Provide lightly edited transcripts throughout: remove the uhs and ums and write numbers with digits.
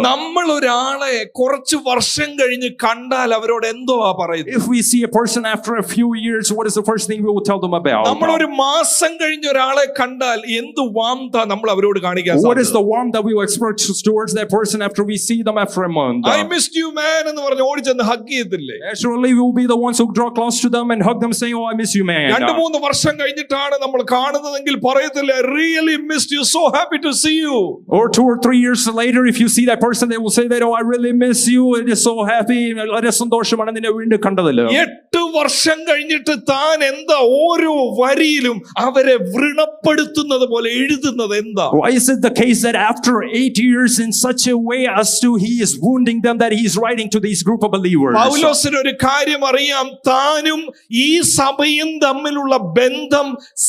നമ്മൾ ഒരാളെ കുറച്ച് വർഷം കഴിഞ്ഞ് കണ്ടാൽ അവരോട് എന്തോ പറയുന്നത്? If we see a person after a few years, what is the first thing we will tell them about? നമ്മൾ ഒരു മാസം കഴിഞ്ഞ് ഒരാളെ കണ്ടാൽ എന്ത് വാംത നമ്മൾ അവരോട് കാണിക്കാൻ? What is the warmth that we will express towards that person after we see them after a month? I missed you man എന്ന് പറഞ്ഞ് ഓടിച്ചെന്ന് ഹഗ് ചെയ്തില്ലേ? Naturally, we will be the ones who draw close to them and hug them, saying, "Oh, I miss you, man." 2-3 വർഷം കഴിഞ്ഞിട്ടാണ് നമ്മൾ കാണുന്നതെങ്കിൽ പറയത്തില്ല, really missed you, so happy to see you. Or 2 or 3 years later, if you see that person, they will say that, "Oh, I really miss you. It is so happy. വളരെ സന്തോഷമാണ് നിന്നെ വീണ്ടും കണ്ടതില്." 8 വർഷം കഴിഞ്ഞിട്ട് താൻ എന്താ ഓരോ വരിയിലും അവരെ വ്രണപ്പെടുത്തുന്നത് പോലെ എഴുതുന്നത് എന്താ? Why is it the case that after 8 years in such a way as to he is wounding them that he is writing to these group of believers? പൗലോസിന് ഒരു കാര്യം അറിയാം, താനും ഈ സഭയും തമ്മിലുള്ള ബന്ധം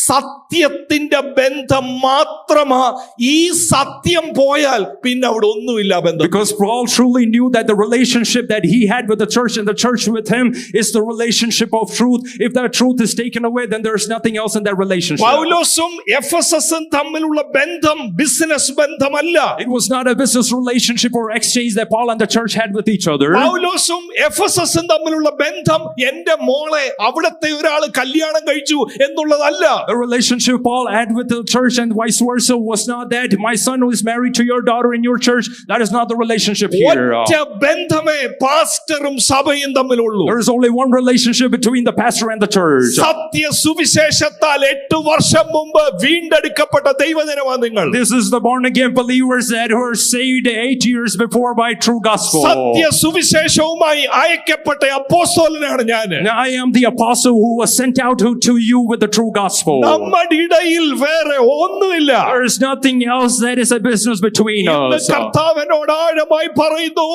സത്യത്തിന്റെ ബന്ധം മാത്രമാ. ഈ സത്യം പോയാൽ പിന്നെ അവിടെ ഒന്നുമില്ല ബന്ധം. Because Paul truly knew that the relationship that he had with the church and the church with him is the relationship of truth. If that truth is taken away, then there is nothing else in that relationship. പൗലോസും എഫെസസും തമ്മിലുള്ള ബന്ധം business ബന്ധമല്ല. It was not a business relationship or exchange that Paul and the church had with each other. പൗലോസും എഫെസസും തമ്മിലുള്ള ബന്ധം എന്റെ മോളെ അവിടത്തെ ഒരാൾ കല്യാണം കഴിച്ചു എന്നുള്ളതല്ല. The relationship Paul had with the church and vice versa was not that my son who is married to your daughter in your church. That is not the relationship here. ഒറ്റ ബന്ധമേ പാസ്റ്ററും സഭയും തമ്മിലുള്ളൂ. There is only one relationship between the pastor and the church. സത്യ സുവിശേഷത്താൽ 8 വർഷം മുമ്പ് വീണ്ടെടുക്കപ്പെട്ട ദൈവജനമാണ് നിങ്ങൾ. This is the born again believers that were saved 8 years before by true gospel. സത്യ സുവിശേഷവുമായി അയക്കപ്പെട്ട അപ്പോസ്തലനാണ് ഞാൻ. I am the apostle who was sent out to you with the true gospel. നമ്മുടെ ഇടയിൽ വേറെ ഒന്നുമില്ല. There is nothing else that is a business between us. കർത്താവിനോട് ആഴമായി പറയുന്നു,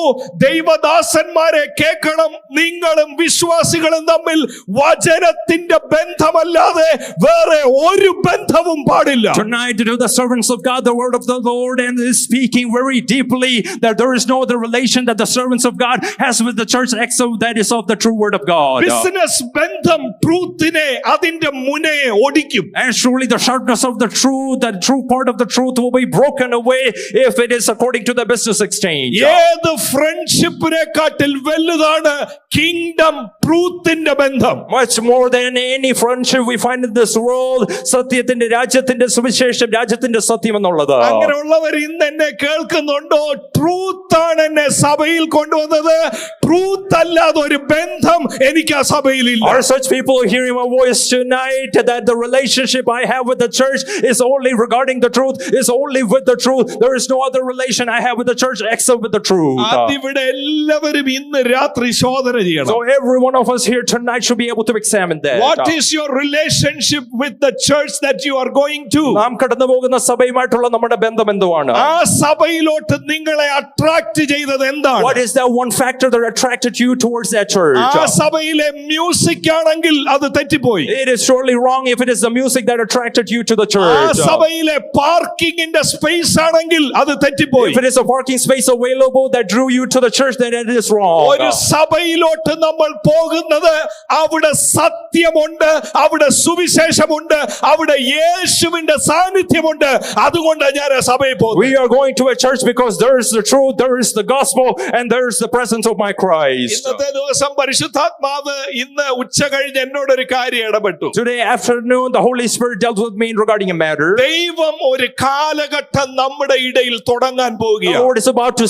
ദൈവദാസന്മാരെ കേൾക്കണം, നിങ്ങളും വിശ്വാസികളും തമ്മിൽ വചനത്തിന്റെ ബന്ധമല്ലാതെ വേറെ ഒരു ബന്ധവും പാടില്ല. Tonight to the servants of God the word of the Lord, and is speaking very deeply that there is no other relation that the servants of God has with the church except that is of the true word of God. Business ബന്ധം ട്രൂത്തിനെ അതിന്റെ മുനയെ ഒടിക്കും. And surely the sharpness of the true part of the truth will be broken away if it is according to the business exchange. ഏത് ഫ്രണ്ട്ഷിപ്പിനെക്കാട്ടിൽ വലുതാണ് kingdom ട്രൂത്തിന്റെ ബന്ധം? Much more than any friendship we find in this world, സത്യത്തിന്റെ രാജ്യത്തിന്റെ സുവിശേഷം, രാജ്യത്തിന്റെ സത്യം എന്നുള്ളത്. അങ്ങനെയുള്ളവർ ഇന്ന് എന്നെ കേൾക്കുന്നുണ്ടോ? ട്രൂത്താണ് എന്നെ സഭയിൽ കൊണ്ടുവന്നത്. ട്രൂത്ത് അല്ലാതെ ഒരു ബന്ധം എനിക്ക് ആ സഭയിലില്ല. Are such people hearing my voice tonight that the relationship I have with the church is only regarding the truth, is only with the truth? There is no other relation I have with the church except with the truth. അതിവിടെ എല്ലാവരും ഇന്ന് രാത്രി ശോധന ചെയ്യണം. So every one of us here tonight should be able to examine that. What is your relationship with the church that you are going to? നാം കടന്നു പോകുന്ന സഭയുമായിട്ടുള്ള നമ്മുടെ ബന്ധം എന്തുവാണ്? ആ സഭയിലോട്ട് നിങ്ങളെ അട്രാക്ട് ചെയ്തത് എന്താണ്? What is that one factor that attracted you towards that church? ആ സഭയിലെ മ്യൂസിക് ആണെങ്കിൽ അത് തെറ്റിപ്പോയി. It is surely wrong if it is the music that attracted you to the ആ church. സഭയിലെ പാർക്കിങ്ങിന്റെ സ്പേസ് ആണെങ്കിൽ അത് തെറ്റിപ്പോയി. If it is a parking space available that drew you to the church, then it is wrong. ഒരു സഭയിലോട്ട് നമ്മൾ പോകുന്നത് അവിടെ സത്യമുണ്ട്, അവിടെ സുവിശേഷമുണ്ട്, അവിടെ യേശുവിന്റെ സാന്നിധ്യമുണ്ട്. അതുകൊണ്ടാണ് ഞാൻ ആ സഭയിൽ പോകുന്നത്. We are going to a church because there is the truth, there is the gospel, and there is the presence of my Christ. ഇന്നത്തെ ദിവസം പരിശുദ്ധാത്മാവ് ഇന്ന് ഉച്ച കഴിഞ്ഞ് എന്നോട് ഒരു കാര്യം ഇടപെട്ടു. Today afternoon the Holy Spirit dealt with me regarding a matter. ദൈവം ഒരു കാലഘട്ടം നമ്മുടെ ഇടയിൽ തുടങ്ങാൻ The പോവുകയാണ്. Lord is about to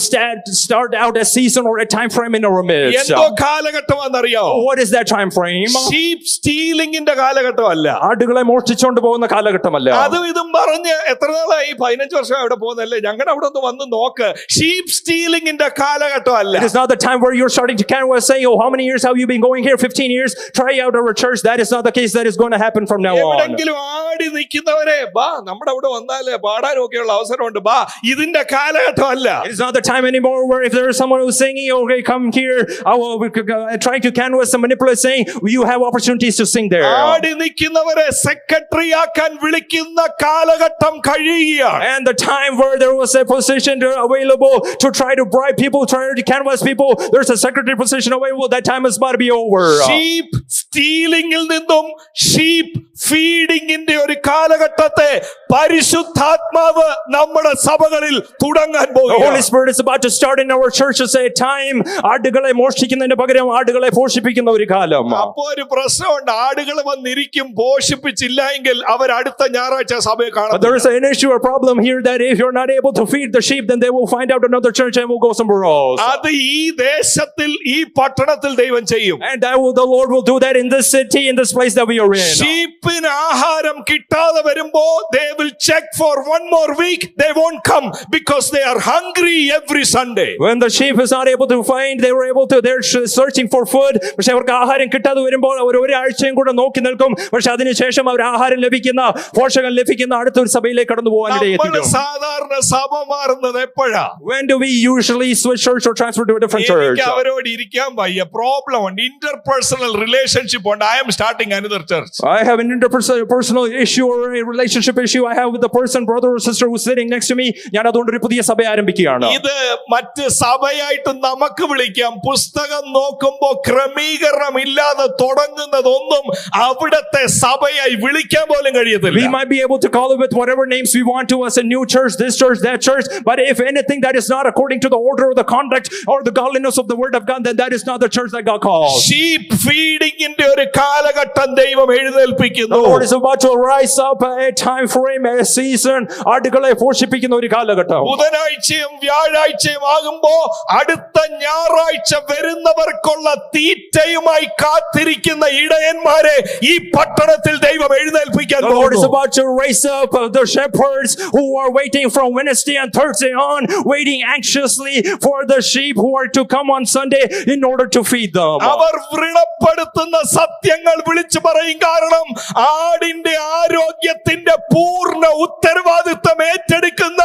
start out a season or a time frame in our midst. എന്തോ കാലഘട്ടമാണെന്നറിയാമോ? What is that time frame? Sheep സ്റ്റീലിംഗിന്റെ കാലഘട്ടമല്ല. ആടുകളെ മോഷ്ടിച്ചുകൊണ്ട് പോകുന്ന കാലഘട്ടമല്ല. അതും ഇതും പറഞ്ഞ് എത്ര നാളായി? 15 വർഷം അവിടെ പോകുന്നല്ലേ? ഞങ്ങളുടെ അവിടെ ഒന്ന് വന്ന് നോക്ക്. ഷീപ്പ് സ്റ്റീലിംഗിന്റെ കാലഘട്ടമല്ല. It is not the time where you're starting to canvass saying, "Oh, how many years have you been going here? 15 years. Try out our church." That is not the case that is going to happen from now on. എവിടെങ്കിലും ആടി നിൽക്കുന്നവരെ ബാ, നമ്മുടെ അവിടെ വന്നാലേ പാടാനും ഒക്കെയുള്ള അവസരമുണ്ട്, ബാ. ഇതിന്റെ കാലഘട്ടമല്ല. It is not the time anymore where if there is someone who's singing, "Okay, come here," I will try to canvass and manipulate, saying you have opportunities to sing there. ആടി നിൽക്കുന്നവരെ സെക്രട്ടറി ആക്കാൻ വിളിക്കുന്ന കാലഘട്ടം കഴിയുകയാണ്. And the time where there was a position available to try to bribe people, try to canvass people, there's a secretary position available. That time is about to be over. Sheep സ്റ്റീലിംഗിൽ നിന്നും sheep ഫീഡിംഗിന്റെ ഒരു കാലഘട്ടത്തെ പരിശുദ്ധാത്മാവ് നമ്മുടെ സഭകളിൽ തുടങ്ങാൻ പോകും. Holy Spirit is about to start in our church as a time. ആടുകളെ മോഷ്ടിക്കുന്നതിന് പകരം ആടുകളെ പോഷിപ്പിക്കുന്ന ഒരു കാലം. അപ്പോ ഒരു പ്രശ്നമുണ്ട്. ആടുകൾ വന്നിരിക്കും, പോഷിപ്പിച്ചില്ല എങ്കിൽ അവർ അടുത്ത ഞായറാഴ്ച സഭയെ കാണാം. There is an issue or problem here that if you're not able to feed the sheep, then they will find out another church and will go somewhere else. അത് ഈ ദേശത്തിൽ, ഈ പട്ടണത്തിൽ ദൈവം ചെയ്യും. And the Lord will do that in this city, in this place that we are in. ഷീപ്പിന് ആഹാരം കിട്ടാതെ വരുമ്പോ they will check for one more week. They won't come because they are hungry every Sunday. When the sheep is not able to find, they're searching for food. പക്ഷെ അവർക്ക് ആഹാരം കിട്ടാതെ വരുമ്പോൾ അവർ ഒരാഴ്ചയും കൂടെ നോക്കി നിൽക്കും. പക്ഷെ അതിനുശേഷം അവർ ആഹാരം ലഭിക്കുന്ന, പോഷകം ലഭിക്കുന്ന അടുത്തൊരു സഭയിലേക്ക് കടന്നു പോകാൻ ഇടയെത്തിക്കും. സാധാരണ സഭ മാറുന്നത് എപ്പോഴാ? When do we usually switch church or transfer to a different church? എനിക്ക് അവരോട് ഇരിക്കാൻ വയ്യ. പ്രോബ്ലം ഉണ്ട്, ഇന്റർപേഴ്സണൽ റിലേഷൻഷിപ്പ് ഉണ്ട്. I am starting another church. I have an interpersonal issue or a relationship issue I have with the person, brother or sister who's sitting next to me. ഞാൻ അതുകൊണ്ട് ഒരു പുതിയ സഭ ആരംഭിക്കുകയാണ്. ഇത് മറ്റ് സഭയായിട്ട് നമുക്ക് വിളിക്കാം. പുസ്തകം നോക്കുമ്പോ ക്രമീകരണം ഇല്ലാതെ തുടങ്ങുന്നതൊന്നും അവിടത്തെ സഭയായി വിളിക്കാൻ പോലും കഴിയത്തില്ല. We might be able to call it with whatever names we want to, as a new church, this church, that church, but if anything that is not according to the order or the conduct or the godliness of the word of God, then that is not the church that God calls. Sheep feeding ന്റെ ഒരു കാലഘട്ടം ദൈവം എഴുന്നേൽപ്പിക്കുന്നു. The Lord is about to rise up a time frame, a season. ആടുകളെ പോഷിപ്പിക്കുന്ന ഒരു കാലഘട്ടം. ബുധനാഴ്ചയും വ്യാഴാഴ്ചയും ആകുമ്പോ അടുത്ത ഞായറാഴ്ച വരുന്നവർക്കുള്ള തീറ്റയുമായി കാത്തിരിക്കുന്ന ഇടയന്മാരെ ഈ പട്ടണത്തിൽ ദൈവം എഴുന്നേൽപ്പിക്കാൻ The Lord is പോകുന്നു. about to raise up the shepherds who are waiting from Wednesday and Thursday on, waiting anxiously for the sheep who are to come on Sunday in order to feed them. അവർ വ്രണപ്പെടുത്തുന്ന സത്യങ്ങൾ വിളിച്ചു പറയും. കാരണം ആടിന്റെ ആരോഗ്യത്തിന്റെ പൂർണ്ണ ഉത്തരവാദിത്വം ഏറ്റെടുക്കുന്ന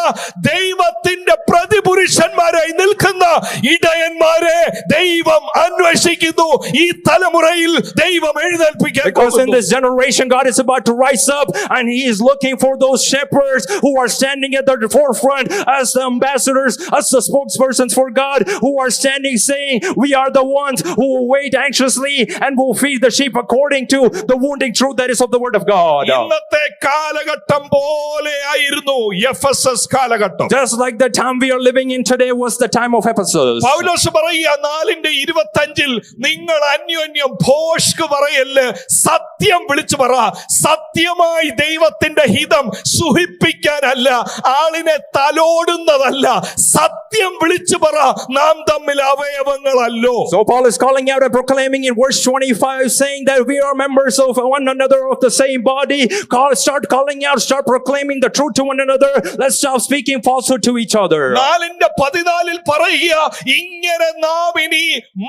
ദൈവത്തിന്റെ പ്രതിപുരുഷന്മാരായി നിൽക്കുന്ന ഇടയന്മാരെ ദൈവം അന്വേഷിക്കുന്നു. ഈ തലമുറയിൽ ദൈവം എഴുന്നേൽപ്പിക്കാൻ Because in പോകുന്നു. this generation, God is about to rise up and He is looking for those shepherds who are standing at the forefront as the ambassadors, as the spokespersons for God, who are standing saying, we are the ones who will wait anxiously and will feed the sheep according to the wounding truth that is of the word of God. ഇന്നത്തെ കാലഘട്ടം പോലെ ആയിരുന്നു Ephesus കാലഘട്ടം. Just like the time we are living in today was the time of Ephesus. പൗലോസ് പറയുക 4:25 നിങ്ങൾ അന്യോന്യം ഭോഷ്ക് പറയല്ല്, സത്യം വിളിച്ചു പറ. സത്യമായി ദൈവത്തിന്റെ ഹിതം സുഹിപ്പിക്കാനല്ല, ആളിനെ തലോടുന്നതല്ല. സത്യം വിളിച്ചു പറ. നാം തമ്മിൽ അവയവങ്ങളല്ലോ. So Paul is calling out and proclaiming in verse 25, saying that we are members of one another, of the same body. Start calling out, start proclaiming the truth to one another. Let's stop speaking falsehood to each other. 4:14 പറയുക, ഇങ്ങനെ നാം ഇനി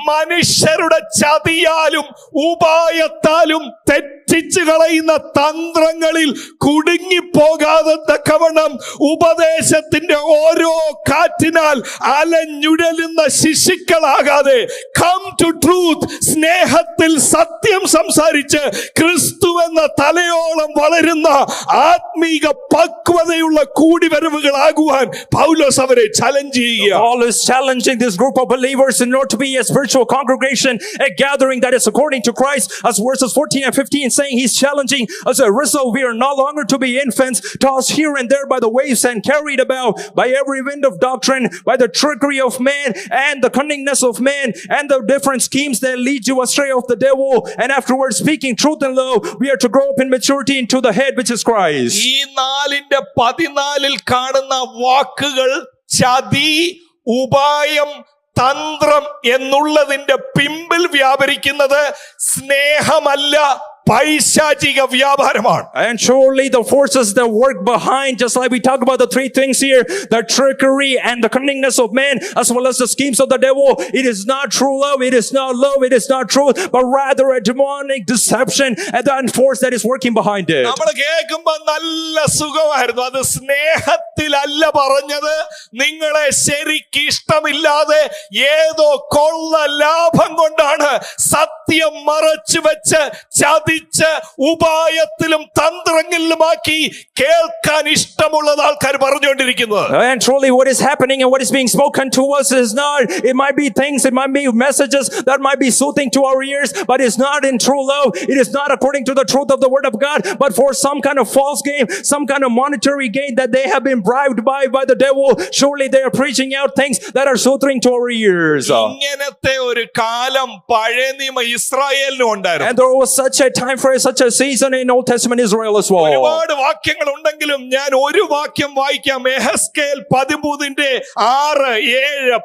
മനുഷ്യരുടെ ചതിയാലും ഉപായത്താലും തെറ്റിച്ചു കളയുന്ന തന്ത്രങ്ങളിൽ കുടുങ്ങിപ്പോകാതെ തക്കവണ്ണം ഉപദേശത്തിന്റെ ഓരോ കാറ്റിനാൽ അലഞ്ഞുഴലുന്ന ശിശുക്കളാകാതെ come to truth, സ്നേഹത്തിൽ സത്യം സംസാരിച്ച് ക്രിസ്തു എന്ന തലയോളം വളരുന്ന ആത്മീക പക്വതയുള്ള കൂടിവരവുകളാകുവാൻ പൗലോസ് അവരെ ചലഞ്ച് ചെയ്യുക. Paul is challenging this group of believers in order to be a spiritual congregation, a gathering that is according to Christ, as verses 14 and 15 saying he's challenging as a result. We are no longer to be infants, tossed here and there by the waves and carried about by every wind of doctrine, by the trickery of man and the cunningness of man and the different schemes that lead you astray of the devil, and afterwards speaking truth in love, we are to grow up in maturity into the head, which is Christ. ഈ 4:14 കാണുന്ന വാക്കുകൾ ചതി, ഉപായം, തന്ത്രം എന്നുള്ളതിന്റെ പിമ്പിൽ വ്യാപരിക്കുന്നത് സ്നേഹമല്ല, പൈശാചിക വ്യാപാരമാണ്. And surely the forces that work behind, just like we talk about the three things here, the trickery and the cunningness of man, as well as the schemes of the devil, it is not true love, it is not love, it is not truth, but rather a demonic deception and that force that is working behind it. നമ്മൾ കേൾക്കുമ്പോ നല്ല സുഖമായിരുന്നു. അത് സ്നേഹത്തിലല്ല പറഞ്ഞത്. നിങ്ങളെ ശരിക്ക് ഇഷ്ടമില്ലാതെ ഏതോ കൊള്ള ലാഭം കൊണ്ടാണ് സത്യം മറച്ചു വെച്ച് ചതി പിടിച്ച് ഉപായത്തിലും തന്ത്രങ്ങളിലുമാക്കി കേൾക്കാൻ ഇഷ്ടമുള്ളത് ആൾക്കാർ പറഞ്ഞുകൊണ്ടിരിക്കുന്നത്. And truly what is happening and what is being spoken to us is not, it might be things, it might be messages that might be soothing to our ears, but it's not in true love. It is not according to the truth of the word of God, but for some kind of false gain, some kind of monetary gain that they have been bribed by the devil. Surely they are preaching out things that are soothing to our ears. ഇങ്ങനത്തെ ഒരു കാലം പഴയ നിയമ ഇസ്രായേലിനും ഉണ്ടായിരുന്നു. And there was such a time for such a season in Old Testament Israel as well. ഒരുപാട് വാക്യങ്ങൾ ഉണ്ടെങ്കിലും ഞാൻ ഒരു വാക്യം വായിക്കാം. യെഹെസ്കേൽ 13:6, 7,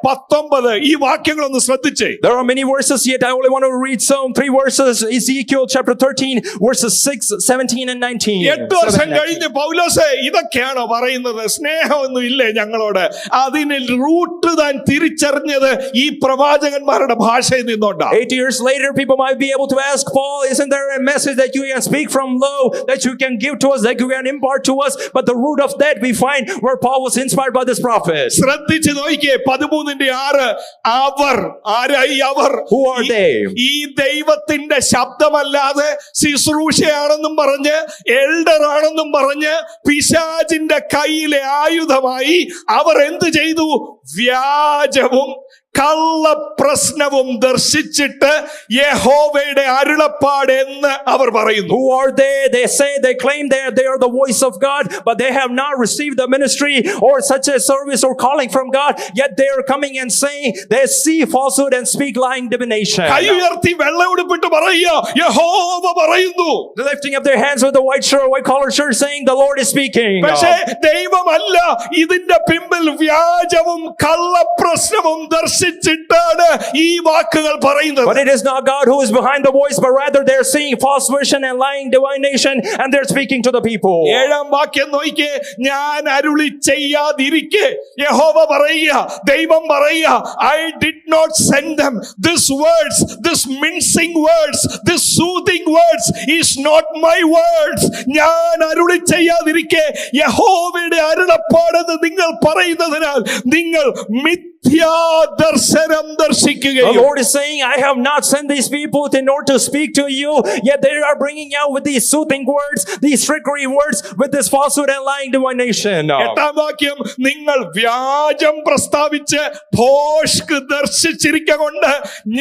19 ഈ വാക്യങ്ങളൊന്ന് ശ്രദ്ധിച്ചേ. There are many verses, yet I only want to read some 3 verses. Ezekiel chapter 13 verses 6, 17 and 19. 8 വർഷം കഴിഞ്ഞ് പൗലോസേ ഇതൊക്കെയാണോ പറയുന്നത്? സ്നേഹമൊന്നും ഇല്ലേ ഞങ്ങളോട്? അതിന് റൂട്ട് താൻ തിരിച്ചറിഞ്ഞത് ഈ പ്രവാചകന്മാരുടെ ഭാഷയിൽ നിന്നുകൊണ്ടാണ്. 8 years later, people might be able to ask Paul, isn't there a message that you can speak from low, that you can give to us, that you can impart to us? But the root of that we find where Paul was inspired by this prophet. ശ്രദ്ധിച്ചു നോക്കിയേ 13:6 അവർ ആരായി? അവർ Who are they? ഈ ദൈവത്തിന്റെ ശബ്ദമല്ലാതെ ശുശ്രൂഷയാണെന്നും പറഞ്ഞ് elder ആണെന്നും പറഞ്ഞ് പിശാചിന്റെ കയ്യിലെ ആയുധമായി അവർ എന്ത് ചെയ്തു? വ്യാജവും കള്ളപ്രശ്നവും ദർശിച്ചിട്ട് യഹോവയുടെ അരുളപ്പാട് എന്ന് അവർ പറയുന്നു. Who are they? They say, they claim they are the voice of God, but they have not received the ministry or such a service or calling from God, yet they are coming and saying they see falsehood and speak lying divination. കൈ ഉയർത്തി വെള്ളമുടുപ്പിട്ട് പറയുക, യഹോവ പറയുന്നു. They're lifting up their hands with the white shirt, white collar shirt, saying the Lord is speaking. പക്ഷേ ദൈവമല്ല ഇതിന്റെ പിമ്പിൽ വ്യാജവും കള്ളപ്രശ്നവും ദർശിച്ചിട്ടാണ് ഈ വാക്കുകൾ പറയുന്നത്. But it is not God who is behind the voice, but rather they're seeing false vision and lying divination, and they're speaking to the people. 7-ാം വാക്യം നോക്കിയേ. ഞാൻ അരുളി ചെയ്യാതിരിക്കെ യഹോവ പറയുക, ദൈവം പറയുക, I did not send them. This words, this mincing words, this soothing words is not my words. ഞാൻ അരുളി ചെയ്യാതിരിക്കെ യഹോവയുടെ അരുളപ്പാടെന്ന് നിങ്ങൾ പറയുന്നതിനാൽ നിങ്ങൾ ദർശനം ദർശിക്കുകയും. The Lord is saying, I have not sent these people in order to speak to you, yet they are bringing out with these soothing words, these trickery words, with this falsehood and lying divination. 8-ാം വാക്യം, നിങ്ങൾ വ്യാജം പ്രസ്താവിച്ച് ഭോഷ്ക് ദർശിച്ചിരിക്കൊണ്ട്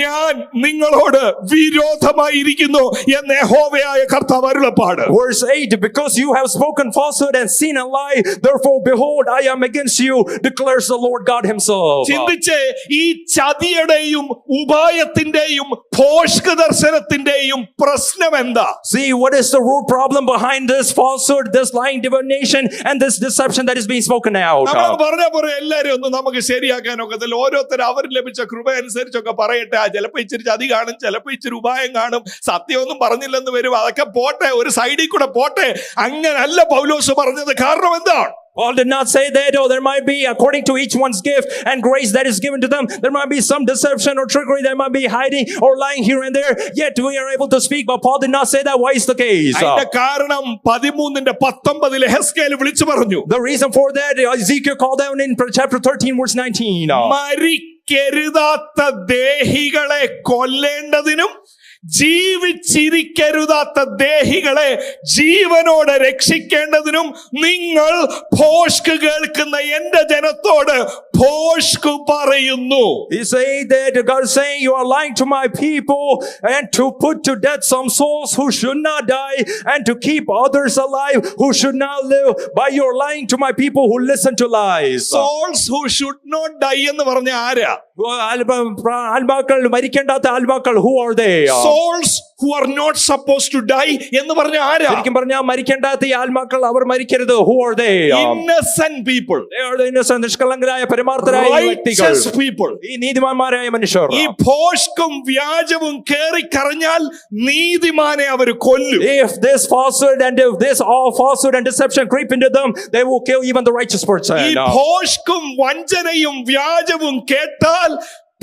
ഞാൻ നിങ്ങളോട് വിരോധമായിരിക്കുന്നു എന്ന് യഹോവയായ കർത്താവ് അരുളപ്പാട്. Verse 8, because you have spoken falsehood and seen a lie, therefore behold, I am against you, declares the Lord God himself. ചിന്തിച്ച് ഈ ചതിയുടെയും ഉപായത്തിന്റെയും ഭോഷ്ക് ദർശനത്തിന്റെയും പ്രശ്നം എന്താ? See, what is the root problem behind this falsehood, this lying divination, and this deception that is being spoken out? നമ്മൾ പറഞ്ഞ പോലെ എല്ലാരും ഒന്നും നമുക്ക് ശരിയാക്കാനൊക്കത്തില്ല. ഓരോരുത്തർ അവർ ലഭിച്ച കൃപ അനുസരിച്ചൊക്കെ പറയട്ടെ. ചിലപ്പോ ഇച്ചിരി ചതി കാണും, ചിലപ്പോ ഇച്ചിരി ഉപായം കാണും, സത്യമൊന്നും പറഞ്ഞില്ലെന്ന് വരും. അതൊക്കെ പോട്ടെ, ഒരു സൈഡിൽ കൂടെ പോട്ടെ. അങ്ങനല്ല പൗലോസ് പറഞ്ഞത്. കാരണം എന്താണ്? Paul did not say that, oh, there might be, according to each one's gift and grace that is given to them, there might be some deception or trickery that might be hiding or lying here and there, yet we are able to speak. But Paul did not say that. Why is the case? അതിന്റെ കാരണം 13:19 യെഹെസ്കേൽ വിളിച്ചു പറഞ്ഞു. The reason for that, Ezekiel called down in chapter 13, verse 19. മരിക്കരുതാത്ത ദേഹികളെ കൊല്ലേണ്ടതിനും ജീവിച്ചിരിക്കരുതാത്ത ദേഹികളെ ജീവനോടെ രക്ഷിക്കേണ്ടതിനും നിങ്ങൾ ഭോഷ്ക് കേൾക്കുന്ന എന്റെ ജനത്തോട് ഭോഷ്ക് പറയുന്നു. He say that God is saying, you are lying to my people, and to put to death some souls who should not die, and to keep others alive who should not live, by your lying to my people who listen to lies. Souls who should not die എന്ന് പറഞ്ഞ ആരാ? ആത്മാക്കൾ, മരിക്കേണ്ടാത്ത ആത്മാക്കൾ. Who are they? Souls who are not supposed to die എന്ന് പറഞ്ഞ ആരാ? ശരിക്കും പറഞ്ഞാൽ മരിക്കേണ്ടാത്ത ഈ ആത്മാക്കൾ, അവർ മരിക്കരുത്. Who are they? Innocent people. They are the innocent, നിഷ്കളങ്കരായ പരമാർത്ഥരായ വ്യക്തികൾ, righteous people. ഈ നീതിമാന്മാരായ മനുഷ്യർ. ഈ ഭോഷ്കും വ്യാജവും കേറിക്കറിഞ്ഞാൽ നീതിമാനെ അവർ കൊല്ലും. If this falsehood and if this all falsehood and deception creep into them, they will kill even the righteous person. ഈ ഭോഷ്കും വഞ്ചനയും വ്യാജവും കേട്ടാൽ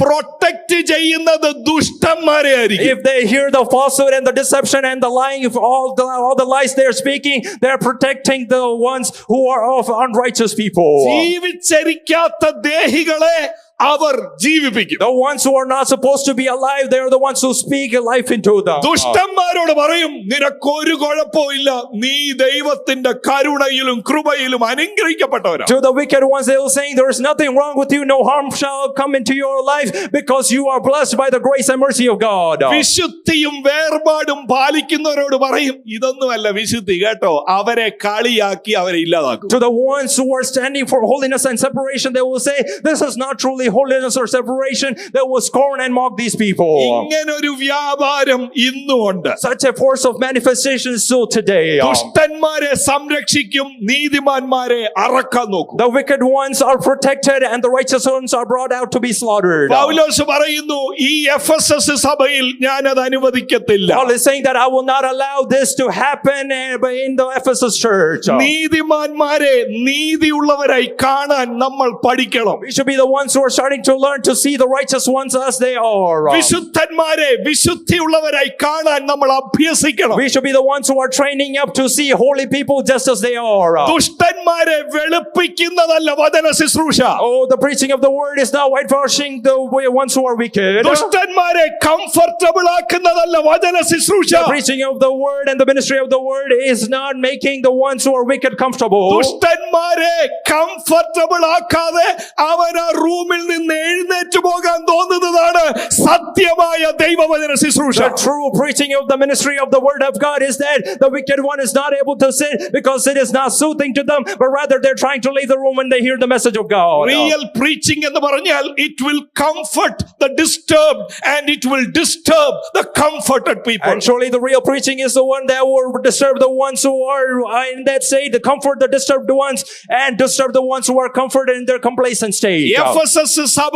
protect ചെയ്യുന്നത് ദുഷ്ടന്മാരെ ആയിരിക്കും. If they hear the falsehood and the deception and the lying, all the lies they are speaking, they are protecting the ones who are of unrighteous people. ജീവിച്ചിരിക്കാത്ത ദേഹികളെ our ജീവിപ്പിക്കും. The ones who are not supposed to be alive, they are the ones who speak life into them. ദുഷ്ടന്മാരോട് പറയും, നിനക്കൊരു കുഴപ്പമില്ല, നീ ദൈവത്തിന്റെ കരുണയിലും കൃപയിലും അനുഗ്രഹിക്കപ്പെട്ടവരാ. To the wicked ones, they will say, there is nothing wrong with you, no harm shall come into your life because you are blessed by the grace and mercy of God. വിശുദ്ധിയും വേർപാടും പാലിക്കുന്നവരോട് പറയും, ഇതൊന്നുമല്ല വിശുദ്ധി കേട്ടോ, അവരെ കളിയാക്കി അവരെ ഇല്ലാതാക്കും. To the ones who are standing for holiness and separation, they will say, this is not truly holiness or separation. They will scorn and mock these people. ഇങ്ങനൊരു വ്യാപാരം ഇന്നുമുണ്ട്. Such a force of manifestation is still today. ദുഷ്ടന്മാരെ സംരക്ഷിക്കും, നീതിമാന്മാരെ അറക്കാൻ നോക്കും. The wicked ones are protected and the righteous ones are brought out to be slaughtered. പൗലോസ് പറയുന്നു, ഈ Ephesus സഭയിൽ ഞാൻ അത് അനുവദിക്കത്തില്ല. Paul is saying that I will not allow this to happen in the Ephesus church. നീതിമാന്മാരെ നീതിയുള്ളവരായി കാണാൻ നമ്മൾ പഠിക്കണം. We should be the ones who are starting to learn to see the righteous ones as they are. വിശുദ്ധന്മാരെ വിശുദ്ധിയുള്ളവരായി കാണാൻ നമ്മൾ അഭ്യസിക്കണം. We should be the ones who are training up to see holy people just as they are. ദുഷ്ടന്മാരെ വെളുപ്പിക്കുന്നതല്ല വചന ശുശ്രൂഷ. Oh, the preaching of the word is not whitewashing the ones who are wicked. ദുഷ്ടന്മാരെ comfortable ആക്കുന്നതല്ല വചന ശുശ്രൂഷ. The preaching of the word and the ministry of the word is not making the ones who are wicked comfortable. ദുഷ്ടന്മാരെ comfortable ആക്കാതെ അവൻ ആ റൂമിൽ നിന്ന് എഴുന്നേറ്റ് പോകാൻ തോന്നുന്നതാണ് സത്യമായ ദൈവവചന ശുശ്രൂഷ. The true preaching of the ministry of the word of God is that the wicked one is not able to sit because it is not soothing to them, but rather they're trying to leave the room when they hear the message of God. Real preaching എന്ന് പറഞ്ഞാൽ it will comfort the disturbed and it will disturb the comforted people. And surely the real preaching is the one that will disturb the ones who are in that state, to comfort the disturbed ones and disturb the ones who are comforted in their complacent state. Ephesus സഭ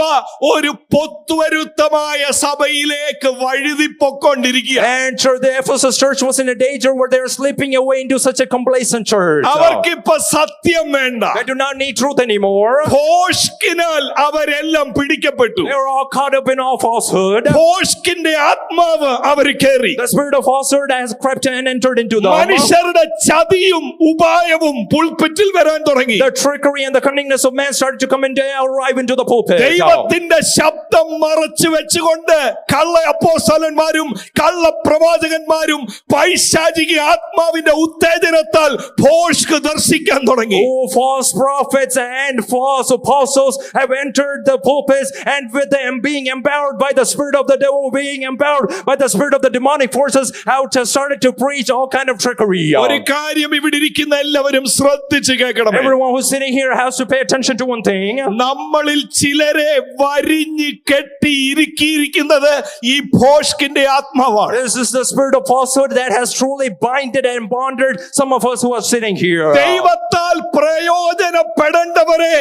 ഒരു പൊത്തുവരുത്തമായ സഭയിലേക്ക് വഴുതിപ്പൊക്കൊണ്ടിരിക്കുക. And sure, the Ephesus church was in a danger where they are slipping away into such a complacent church. അവർക്കിപ്പോ സത്യം വേണ്ട. They do not need truth anymore. ഭോഷ്കിനാൽ അവരെല്ലാം പിടിക്കപ്പെട്ടു. They are all caught up in all falsehood. ഭോഷ്കിന്റെ ആത്മാവ് അവർ കേറി. The spirit of falsehood has crept and entered into them. മനുഷ്യരുടെ ചതിയും ഉപായവും പുൾപിറ്റിൽ വരാൻ തുടങ്ങി. The trickery and the cunningness of man started to come and arrive into the pulpit. ദൈവത്തിന്റെ ശബ്ദം മറച്ചു വെച്ചുകൊണ്ട് കള്ള അപ്പോസ്തലന്മാരും കള്ള പ്രവാചകന്മാരും പൈശാചിക ആത്മാവിന്റെ ഉത്തേജനത്താൽ ഭോഷ്ക് ദർശിക്കാൻ തുടങ്ങി. Oh, false prophets and false apostles have entered the pulpits, and with them being empowered by the spirit of the devil, being empowered by the spirit of the demonic forces, have started to preach all kind of trickery. ഒരു കാര്യം ഇവിടെ ഇരിക്കുന്ന എല്ലാവരും ശ്രദ്ധിച്ച് കേൾക്കണം. Everyone who's sitting here has to pay attention to one thing. നമ്മളിൽ ചിലരെ വരിഞ്ഞ് കെട്ടി ഇരിക്കിയിരിക്കുന്നത് ഈ ഭോഷ്കിന്റെ ആത്മാവാണ്. This is the spirit of falsehood that has truly binded and bonded some of us who are sitting here. ദൈവത്താൽ പ്രയോജനപ്പെടേണ്ടവരെ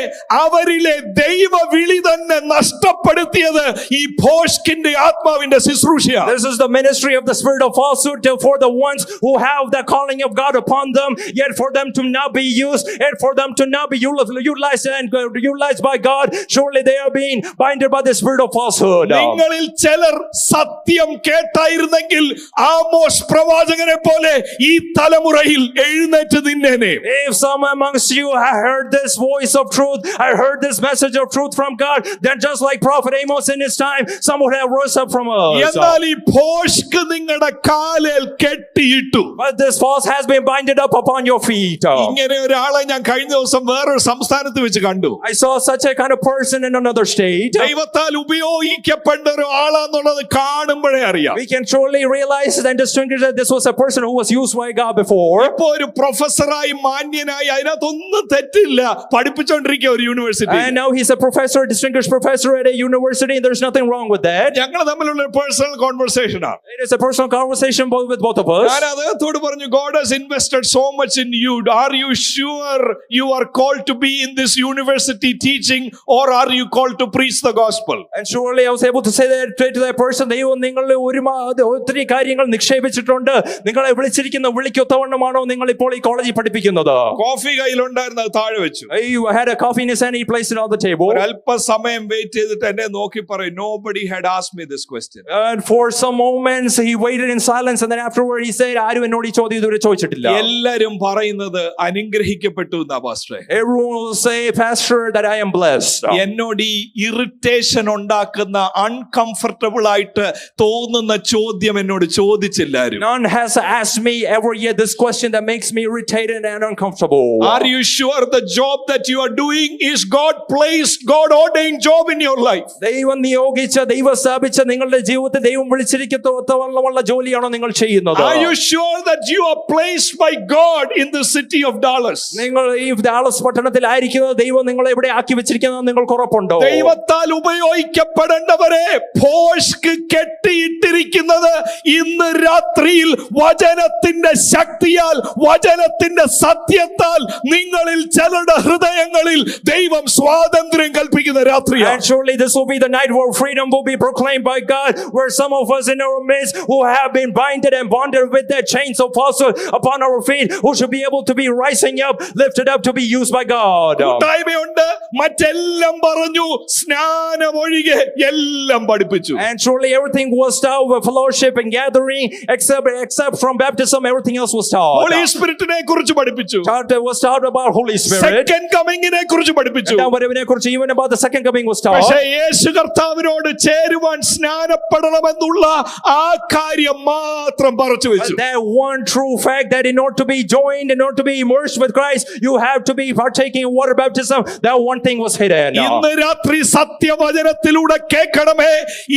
അവരിലെ ദൈവ വിളി തന്നെ നഷ്ടപ്പെടുത്തിയത് ഈ ഭോഷ്കിന്റെ ആത്മാവിന്റെ ശുശ്രൂഷയാണ്. This is the ministry of the spirit of falsehood for the ones who have the calling of God upon them, yet for them to not be used, and for them to not be utilized and utilized by God. Surely they are being binded by the spirit of falsehood. നിങ്ങളിൽ ചിലർ സത്യം കേട്ടായിരുന്നെങ്കിൽ Amos പ്രവാചകനെ പോലെ ഈ തലമുറയിൽ എഴുന്നേറ്റ് നിന്നേനെ. If some amongst you have heard this voice of truth, I heard this message of truth from God, then just like prophet Amos in his time, some would have rose up from us. എന്നാൽ ഈ ഭോഷ്ക് നിങ്ങളുടെ കാലിൽ കെട്ടിയിട്ടു. But this false has been binded up upon your feet. ഇങ്ങനെ ഒരാളെ ഞാൻ കഴിഞ്ഞ ദിവസം വേറൊരു സംസ്ഥാനത്ത് വെച്ച് കണ്ടു. I saw such a kind of person in another state. ദൈവത്താൽ ഉപയോഗിക്കപ്പെട്ട ഒരു ആളാന്നുള്ളത് കാണുമ്പോഴേ അറിയാം. We can surely realize and distinguish that this was a person who was used by God before. ഇപ്പോ ഒരു പ്രൊഫസറായി മാന്യനായി അതിനകത്തൊന്നും തെറ്റില്ല, പഠിപ്പിച്ചുകൊണ്ടിരിക്കുക ഒരു university. And now he's a professor, a distinguished professor at a university, and there's nothing wrong with that. ഞങ്ങൾ തമ്മിലുള്ള personal conversation ആണ്. It is a personal conversation with both of us. ഞാൻ അദ്ദേഹത്തോട് പറഞ്ഞു, God has invested so much in you. Are you sure you are called to be in this university teaching, or are you called to preach the gospel? And surely I was able to say that to that person, ദൈവം നിങ്ങളിൽ ഒത്തിരി കാര്യങ്ങൾ നിക്ഷേപിച്ചിട്ടുണ്ട്. നിങ്ങളെ വിളിച്ചിരിക്കുന്ന വിളിക്കൊത്തവണ്ണമാണോ നിങ്ങൾ ഇപ്പോൾ ഈ കോളേജിൽ പഠിപ്പിക്കുന്നത്? കോഫി കയ്യിലുണ്ടായിരുന്നു, അത് താഴെ വെച്ചു. You had a coffee in his hand, he placed it on the table. അല്പസമയം വെയിറ്റ് ചെയ്തിട്ട് എന്നെ നോക്കി പറയും, nobody had asked me this question. And for some moments he waited in silence, and then afterward he said, ആരും എന്നോട് ഈ ചോദ്യം ഇതുവരെ ചോദിച്ചിട്ടില്ല. എല്ലാരും പറയുന്നത് അനുഗ്രഹിക്കപ്പെട്ടു എന്നാ പാസ്റ്ററെ. Everyone will say, Pastor, that I am blessed. എന്നോട് ഈ ഇറിറ്റേഷൻ ഉണ്ടാക്കുന്ന അൺകംഫർട്ടബിൾ ആയിട്ട് തോന്നുന്ന ചോദ്യം എന്നോട് ചോദിച്ചില്ലാരും. None has asked me ever yet this question that makes me irritated and uncomfortable. Are you sure the job that you are doing is God placed, God ordained job in your life? ദൈവം നിയോഗിച്ച, ദൈവം സ്ഥാപിച്ച നിങ്ങളുടെ ജീവിതത്തിൽ ദൈവം വിളിച്ചിരിക്കുന്ന ജോലിയാണോ നിങ്ങൾ ചെയ്യുന്നത്? Are you sure that you are placed by God in the city of Dallas? നിങ്ങൾ ഈ ഡാളസ് പട്ടണത്തിലായിരിക്കുന്നത് ദൈവം നിങ്ങളെ എവിടെ ആക്കി വെച്ചിരിക്കുന്നത് നിങ്ങൾക്ക് ഉറപ്പുണ്ടോ? ദൈവത്താൽ ഉപയോഗിക്കപ്പെടേണ്ടവരെ ഭോഷ്ക് കെട്ടിയിട്ടിരിക്കുന്നത് ഇന്ന് രാത്രിയിൽ വചനത്തിന്റെ ശക്തിയാൽ, വചനത്തിന്റെ സത്യത്താൽ നിങ്ങളിൽ ചിലരുടെ ഹൃദയങ്ങളിൽ ദൈവം സ്വാതന്ത്ര്യം കൽപ്പിക്കുന്ന രാത്രിയാണ്. And surely this will be the night where freedom will be proclaimed by God, where some of us in our midst who have been binded and bonded with their chains of falsehood upon our feet, who should be able to be rising up, lifted up to be used by God. കൂട്ടായ്മയുണ്ട്, മറ്റെല്ലാം പറഞ്ഞു, സ്നാനം ഒഴികെ എല്ലാം പഠിപ്പിച്ചു. And surely everything was taught with fellowship and gathering, except from baptism, everything else was taught. Holy സ്പിരിറ്റിനെ കുറിച്ച് പഠിപ്പിച്ചു. Was taught about Holy Spirit. Second കമ്മിങ്ങിനെ കുറിച്ച് പഠിപ്പിച്ചു. Even about the second coming was taught. പക്ഷേ യേശു കർത്താവിനോട് ചേരുവാൻ സ്നാനപ്പെടണമെന്നുള്ള ആ കാര്യം മാത്രം പറിച്ചു വെച്ചു. That one true fact that in order to be joined, in order to be immersed with Christ, you have to be partaking in water baptism. That one thing was hidden. ഇന്ന് രാത്രി സത്യവചനത്തിലൂടെ കേൾക്കണമേ,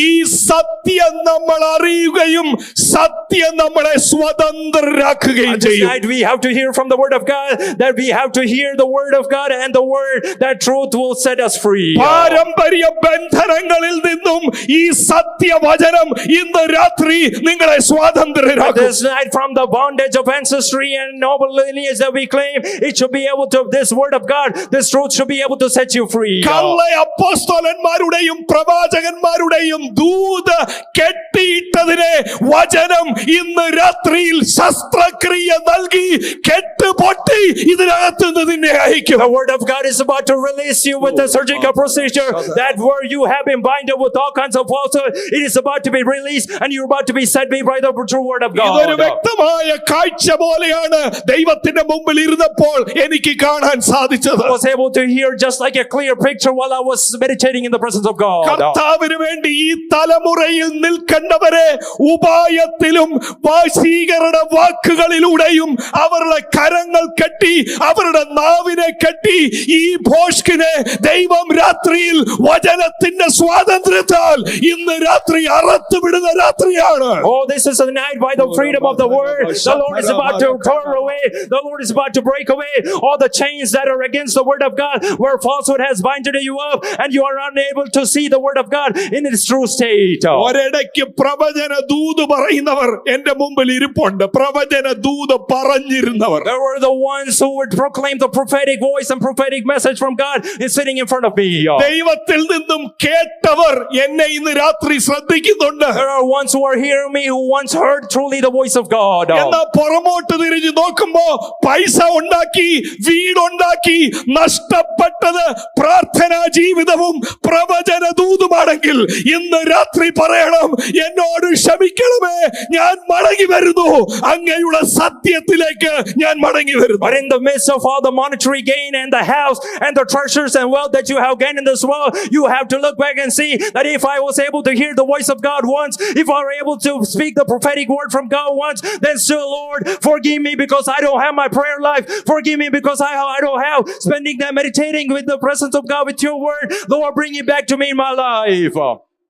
ഈ സത്യം നമ്മൾ അറിയുകയും സത്യം നമ്മളെ സ്വതന്ത്രരാക്കുകയും ചെയ്യും. Tonight we have to hear from the word of God, that we have to hear the word of God, and the word, that truth will set us free. പാരമ്പര്യ ബന്ധനങ്ങളിൽ നിന്നും ഈ സത്യവചനം ഇന്ന് രാത്രി നിങ്ങളെ സ്വതന്ത്രരാക്കും. This night, from the bondage of ancestry and noble lineage that we claim, it should be able to, this word of God, this truth should be able to set you free. കള്ള അപ്പോസ്തലന്മാരുടെയും പ്രവാചകന്മാരുടെയും ദൂത് കെട്ടിയിട്ടതിനെ വചനം ഇന്ന് രാത്രിയിൽ ശസ്ത്രക്രിയ നൽകി കെട്ടുപൊട്ടി ഇതിനകത്ത് നിന്ന് നിന്നെ അയക്കും. The word of God is about to release you with a surgical procedure. That where you have been binded with all kinds of falsehood, it is about to be released, and you're about to be set free by the true word of God. ഇതൊരു വ്യക്തമായ കാഴ്ച പോലെയാണ് ദൈവത്തിന്റെ മുമ്പിൽ ഇരുന്നപ്പോൾ എനിക്ക് കാണാൻ സാധിച്ചത്. I was able to hear just like a clear picture while I was meditating in the presence of God. കർത്താവിന് വേണ്ടി ഈ തലമുറയിൽ നിൽക്കേണ്ടവരെ ഉപായത്തിലും വശീകരണ വാക്കുകളിലൂടെയും അവരുടെ കരങ്ങൾ കെട്ടി, അവരുടെ നാവിനെ കെട്ടി, ഈ ഭോഷ്കിനെ ദൈവം രാത്രിയിൽ വചനത്തിന്റെ സ്വാതന്ത്ര്യത്താൽ ഇന്ന് രാത്രി അറുത്തുവിടുന്ന രാത്രിയാണ്. Oh, this is the night by the freedom of the word. The Lord is about to tear away. The Lord is about to break away all the chains that are against the word of God, where falsehood has binded you up and you are unable to see the word of God in its true state. ഒരിടയ്ക്ക് പ്രവചന ദൂത് പറയുന്നവർ എന്റെ മുമ്പിൽ ഇരിപ്പുണ്ട്. പ്രവചന ദൂത് പറഞ്ഞിരുന്നവർ. There were the ones who would proclaim the prophetic voice and prophetic message from God is sitting in front of me. ദൈവത്തിൽ നിന്നും കേട്ടവർ എന്നെ ഇന്ന് രാത്രി ശ്രദ്ധിക്കുന്നുണ്ട്. There are ones who are hearing me who once heard truly the voice of God. എന്നാൽ പുറമോട്ട് തിരിഞ്ഞു നോക്കുമ്പോ പൈസ ഉണ്ടാക്കി, വീടുണ്ടാക്കി, നഷ്ടപ്പെട്ടത് പ്രാർത്ഥനാ ജീവിതവും പ്രവചന ദൂതുമാണെങ്കിൽ ഇന്ന് രാത്രി പറയണം, എന്നോട് ക്ഷമിക്കണമേ, ഞാൻ മടങ്ങി വരുന്നു, അങ്ങയുടെ സത്യത്തിലേക്ക് ഞാൻ മടങ്ങി വരുന്നു. But in the midst of all the monetary gain and the house and the treasures and wealth that you have gained in this world, you have to look back and see that if I was able to hear the voice of God once, if I were able to speak the prophetic word from God once, then still, Lord, forgive me because I don't have my prayer life. Forgive me because I don't have spending time meditating with the presence of God with your word. Lord, bring it back to me in my life.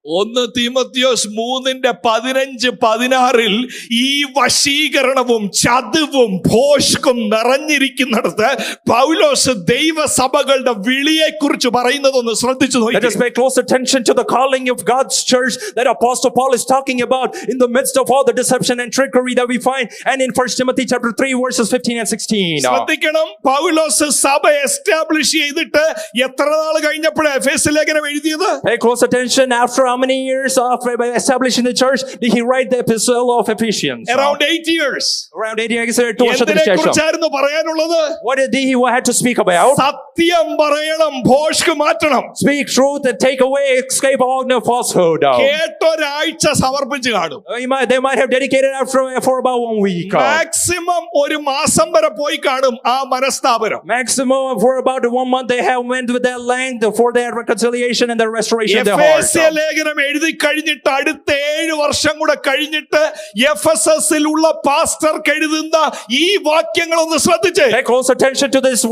1 Timotheos 3:15-16 ഈ വശീകരണവും ചതുവും ഭോഷ്കും നിറഞ്ഞിരിക്കുന്നിടത്ത് പൗലോസ് ദൈവസഭകളുടെ വിളിയെക്കുറിച്ച് പറയുന്നതൊന്ന് ശ്രദ്ധിച്ചു നോക്കി. Let us pay close attention to the calling of God's church that Apostle Paul is talking about in the midst of all the deception and trickery that we find, and in 1 Timothy chapter 3 verses 15 and 16. ശ്രദ്ധിക്കണം, പൗലോസ് സഭ establish ചെയ്തിട്ട് എത്ര നാൾ കഴിഞ്ഞപ്പോഴാണ് എഫേസ്യ ലേഖനം എഴുതിയത്? Pay close attention. After how many years after establishing the church did he write the epistle of Ephesians? Around 8 years. Around 8 years, 8 വർഷത്തിന് എന്തിനെ ശേഷം. കുറിച്ചായിരുന്നു പറയാനുള്ളത്? What did he had to speak about? സത്യം പറയണം, ഭോഷ്ക് മാറ്റണം. Speak truth and take away, escape all the falsehood. കേട്ടൊരാഴ്ച സമർപ്പിച്ച് കാണും. They might have dedicated for about 1 week. Maximum ഒരു മാസം വരെ പോയി കാണും ആ മനസ്താപനം. Maximum for about 1 month they have went with their length for their reconciliation and their restoration of their heart. എഫേസ്യ ലേഖനം എഴുതി കഴിഞ്ഞിട്ട് അടുത്ത 7 വർഷം കൂടെ കഴിഞ്ഞിട്ട് എഫെസസിൽ ഉള്ള പാസ്റ്റർക്ക് എഴുതുന്ന ഈ വാക്യങ്ങൾ ഒന്ന് ശ്രദ്ധിച്ചേ. Pay close attention to these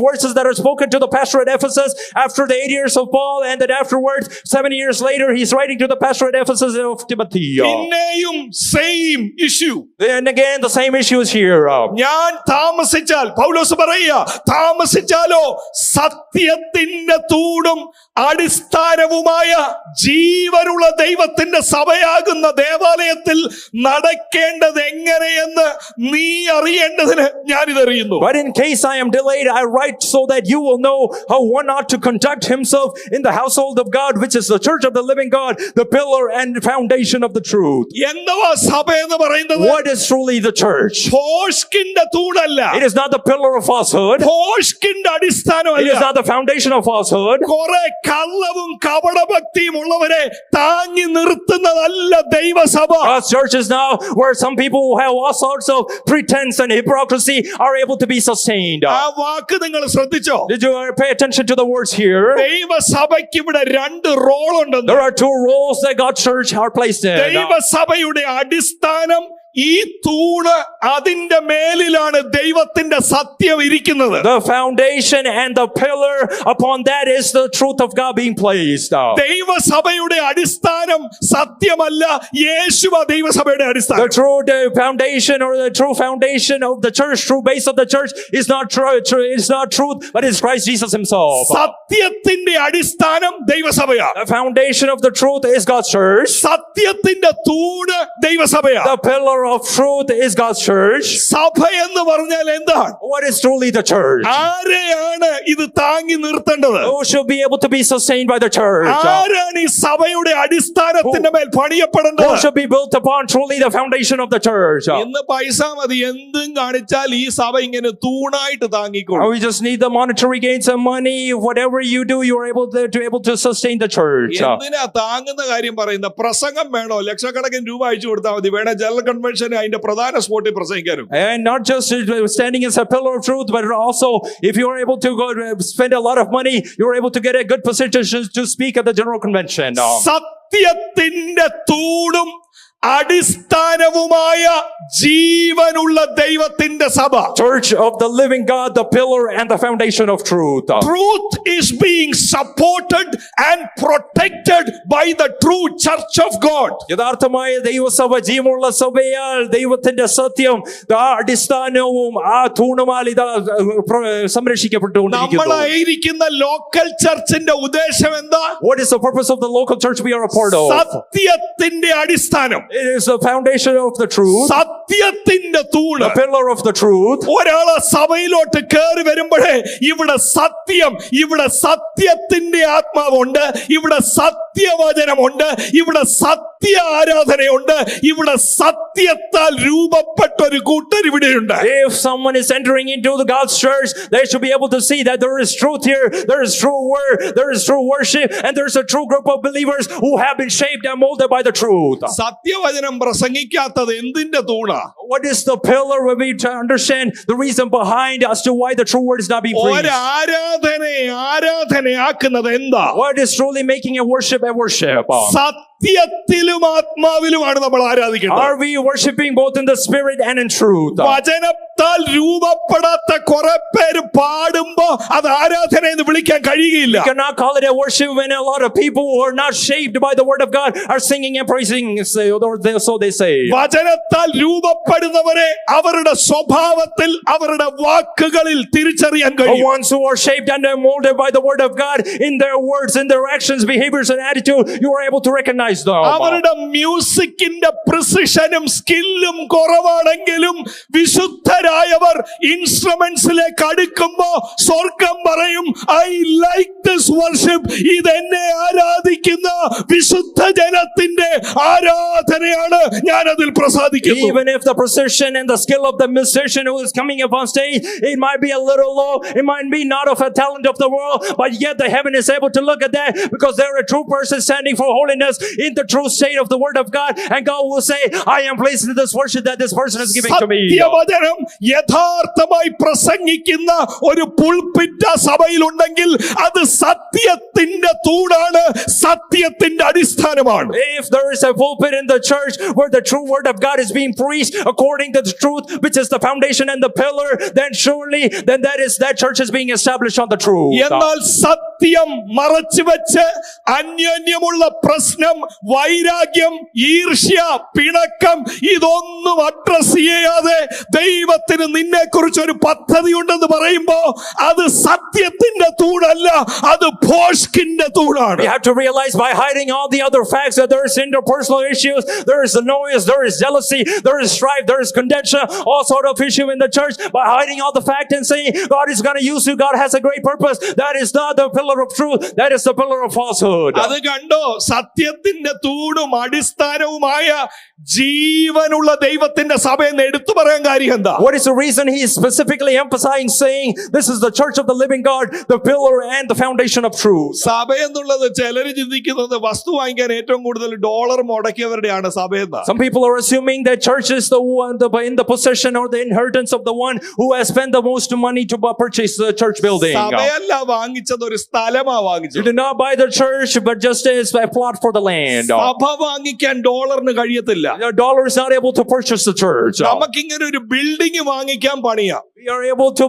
verses that are spoken to the pastor at Ephesus after the 8 years of Paul, and then afterwards 7 years later he's writing to the pastor at Ephesus of Timothy. പിന്നെയും same issue. Then again the same issue is here. ഞാൻ താമസിച്ചാൽ, പൗലോസ് പറയുക, താമസിച്ചാലോ സത്യത്തിന്റെ തൂണും അടിസ്ഥാനവുമായ ജീവനുള്ള ദൈവത്തിന്റെ സഭയാകുന്ന ദേവാലയത്തിൽ നടക്കേണ്ടത് എങ്ങനെയെന്ന് നീ അറിയേണ്ടതിന് ഞാനിതറിയുന്നു. But in case I am delayed, I write so that you will know how one ought to conduct himself in the household of God, which is the church of the living God, the pillar and foundation of the truth. എന്തുവാ സഭ എന്ന് പറയുന്നത്? What is truly the church? ഭോഷ്കിന്റെ തൂണല്ല. It is not the pillar of falsehood. ഭോഷ്കിന്റെ It അടിസ്ഥാനമല്ല. is not the foundation of falsehood. കുറെ കള്ളവും കപടഭക്തിയും ഉള്ളവരെ താങ്ങി നിർത്തുന്നതല്ല ദൈവസഭ. God's churches now, where some people who have all sorts of pretense and hypocrisy are able to be sustained. ആ വാക്ക് നിങ്ങൾ ശ്രദ്ധിച്ചോ? Did you pay attention to the words here? ദൈവസഭയ്ക്ക് ഇവിടെ 2 role ഉണ്ടെന്ന്. There are 2 roles that God's church are placed in. ദൈവസഭയുടെ അടിസ്ഥാനം ഈ തൂണ്, അതിന്റെ മേലിലാണ് ദൈവത്തിന്റെ സത്യം ഇരിക്കുന്നത്. The foundation and the pillar, upon that is the truth of God being placed. ദൈവസഭയുടെ അടിസ്ഥാനം സത്യമല്ല, യേശുവ ദൈവസഭയുടെ അടിസ്ഥാനം. The true foundation or the true foundation of the church, true base of the church is not it's not truth, but it's Christ Jesus himself. സത്യത്തിന്റെ അടിസ്ഥാനം ദൈവസഭയാണ്. The foundation of the truth is God's church. സത്യത്തിന്റെ തൂണ് ദൈവസഭയാണ്. The pillar of truth is God's church. സഭ എന്ന് പറഞ്ഞാൽ എന്താണ്? What is truly the church? ആരെയാണ് ഇത് താങ്ങി നിർത്തേണ്ടത്? Who should be able to be sustained by the church? ആരാണ് ഈ സഭയുടെ അടിസ്ഥാനത്തിന്റെ മേൽ പണിയപ്പെടേണ്ടത്? Who should be built upon truly the foundation of the church? ഇന്ന് പൈസ മതി, എന്തും കാണിച്ചാൽ ഈ സഭ ഇങ്ങനെ തൂണായിട്ട് താങ്ങിക്കോളും. We just need the monetary gains and money. Whatever you do, you are able to sustain the church. എന്തിനാ താങ്ങുന്ന കാര്യം പറയുന്ന? പ്രസംഗം വേണോ? ലക്ഷക്കണക്കിന് രൂപ അയച്ചു കൊടുത്താൽ മതി. വേണേ ജനറൽ കൺവെൻഷൻ അതിന്റെ പ്രധാന സ്പോട്ടിൽ പ്രസംഗിക്കാനും. And not just standing as a pillar of truth, but also if you are able to go spend a lot of money, you are able to get a good position to speak at the general convention. സത്യത്തിന്റെ തൂണും അടിസ്ഥാനവുമായ ജീവനുള്ള ദൈവത്തിന്റെ സഭ. Church of the living God, the pillar and the foundation of truth. Truth is being supported and protected by the true church of God. യഥാർത്ഥമായ ദൈവസഭ, ജീവനുള്ള സഭയാൽ ദൈവത്തിന്റെ സത്യം അടിസ്ഥാനവും ആ തൂണുമാൽ ഇത് സംരക്ഷിക്കപ്പെട്ടുകൊണ്ടിരിക്കുന്നു. നമ്മളായിരിക്കുന്ന ലോക്കൽ ചർച്ചിന്റെ ഉദ്ദേശം എന്താ? What is the purpose of the local church we are a part of? സത്യത്തിന്റെ അടിസ്ഥാനം. It is the foundation of the truth. സത്യത്തിന്റെ തൂണ്. The pillar of the truth. ഒരാള് സഭയിലോട്ട് കയറി വരുമ്പോഴേ ഇവിടെ സത്യം, ഇവിടെ സത്യത്തിന്റെ ആത്മാവുണ്ട്, ഇവിടെ സത്യവചനമുണ്ട്, ഇവിടെ സത്യ ആരാധനയുണ്ട്, ഇവിടെ സത്യത്താൽ രൂപപ്പെട്ട ഒരു കൂട്ടർ ഇവിടെയുണ്ട്. If someone is entering into the God's church, they should be able to see that there is truth here, there is true word, there is true worship, and there's a true group of believers who have been shaped and molded by the truth. സത്യവചനം പ്രസംഗിക്കാത്തത് എന്തിന്റെ തൂണാ? What is the pillar where we understand the reason behind as to why the true word is not being preached? ആരാധനയാക്കുന്നത് എന്താ? What is truly making a worship a worship? സത്യത്തിലും ആത്മാവിലുമാണ് നമ്മൾ ആരാധിക്കുന്നത്. Are we worshiping both in the spirit and in truth? വചനത്താൽ രൂപപ്പെടാത്ത കുറെ പേര് പാടുമ്പോ അത് ആരാധന എന്ന് വിളിക്കാൻ കഴിയുകയില്ല. You cannot call it a worship when a lot of people who are not shaped by the word of God are singing and praising, so they say. വചനത്താൽ രൂപപ്പെടുന്നവരെ അവരുടെ സ്വഭാവത്തിൽ, അവരുടെ വാക്കുകളിൽ തിരിച്ചറിയാൻ The കഴിയും. ones who are shaped and molded by the word of God, in their words, in their actions, behaviors and attitude, you are able to recognize them. അവരുടെ മ്യൂസിക്കിന്റെ പ്രിസിഷനും സ്കില്ലും കുറവാണെങ്കിലും വിശുദ്ധ വിശുദ്ധരായവർ ഇൻസ്ട്രുമെന്റ്സിലേക്ക് അടുക്കുമ്പോ സ്വർഗം പറയും, ഐ ലൈക്ക് ദിസ് വർഷിപ്പ്. ഇതെന്നെ ആരാധിക്കുന്ന വിശുദ്ധ ജനത്തിന്റെ ആരാധനയാണ്, ഞാൻ അതിൽ പ്രസാദിക്കുന്നു. Even if the precision and the skill of the musician who is coming up on stage, it might be a little low, it might be not of a talent of the world, but yet the heaven is able to look at that because they're a true person standing for holiness in the true state of the word of God, and God will say, I am pleased with this worship that this person is giving to me. സത്യവചനം യഥാർത്ഥമായി പ്രസംഗിക്കുന്ന ഒരു pulpit സഭയിലുണ്ടെങ്കിൽ അത് സത്യത്തിന്റെ തൂണാണ്, സത്യത്തിന്റെ അടിസ്ഥാനമാണ്. If there is a pulpit in the church where the true word of God is being preached according to the truth, which is the foundation and the pillar, then surely that church is being established on the truth. എന്നാൽ സത്യം മറച്ചുവെച്ച് അന്യോന്യമുള്ള പ്രശ്നം, വൈരാഗ്യം, ഈർഷ്യ, പിണക്കം ഇതൊന്നും address ചെയ്യാതെ ദൈവത്തിന് നിന്നെ കുറിച്ച് ഒരു പദ്ധതി ഉണ്ടെന്ന് പറയുമ്പോ അത് സത്യത്തിന്റെ തൂണല്ല, അത് ഭോഷ്കിന്റെ തൂണാണ്. We have to realize by hiding all the other facts that there is interpersonal issues, there is noise, there is jealousy, there is strife, there is contention, all sort of issue in the church. By hiding all the fact and saying God is going to use you, God has a great purpose, that is not the pillar of truth, that is the pillar of falsehood. അത് കണ്ടോ, സത്യത്തിന്റെ തൂണും അടിസ്ഥാനവുമായ ജീവനുള്ള ദൈവത്തിന്റെ സഭയെന്ന് എടുത്തു പറയാൻ കാര്യം എന്താ? What is the reason he is specifically emphasizing saying this is the church of the living God, the pillar and the foundation of truth? സഭ എന്നുള്ളത് ചിലര് ചിന്തിക്കുന്നത് വസ്തു വാങ്ങിക്കാൻ ഏറ്റവും കൂടുതൽ dollar മുടക്കിയവരുടെയാണ് സഭയെന്ന. Some people are assuming that church is the one in the possession or the inheritance of the one who has spent the most money to purchase the church building. സഭയല്ല വാങ്ങിച്ചത്, ഒരു സ്ഥലമാ You വാങ്ങിച്ചത്. did not buy the church, but just as a plot for the land. സഭ വാങ്ങിക്കാൻ ഡോളറിന് കഴിയത്തില്ല. The dollar is not able to purchase the church. നമുക്കിങ്ങനെ ഒരു building വാങ്ങിക്കാൻ പണിയാ. We are able to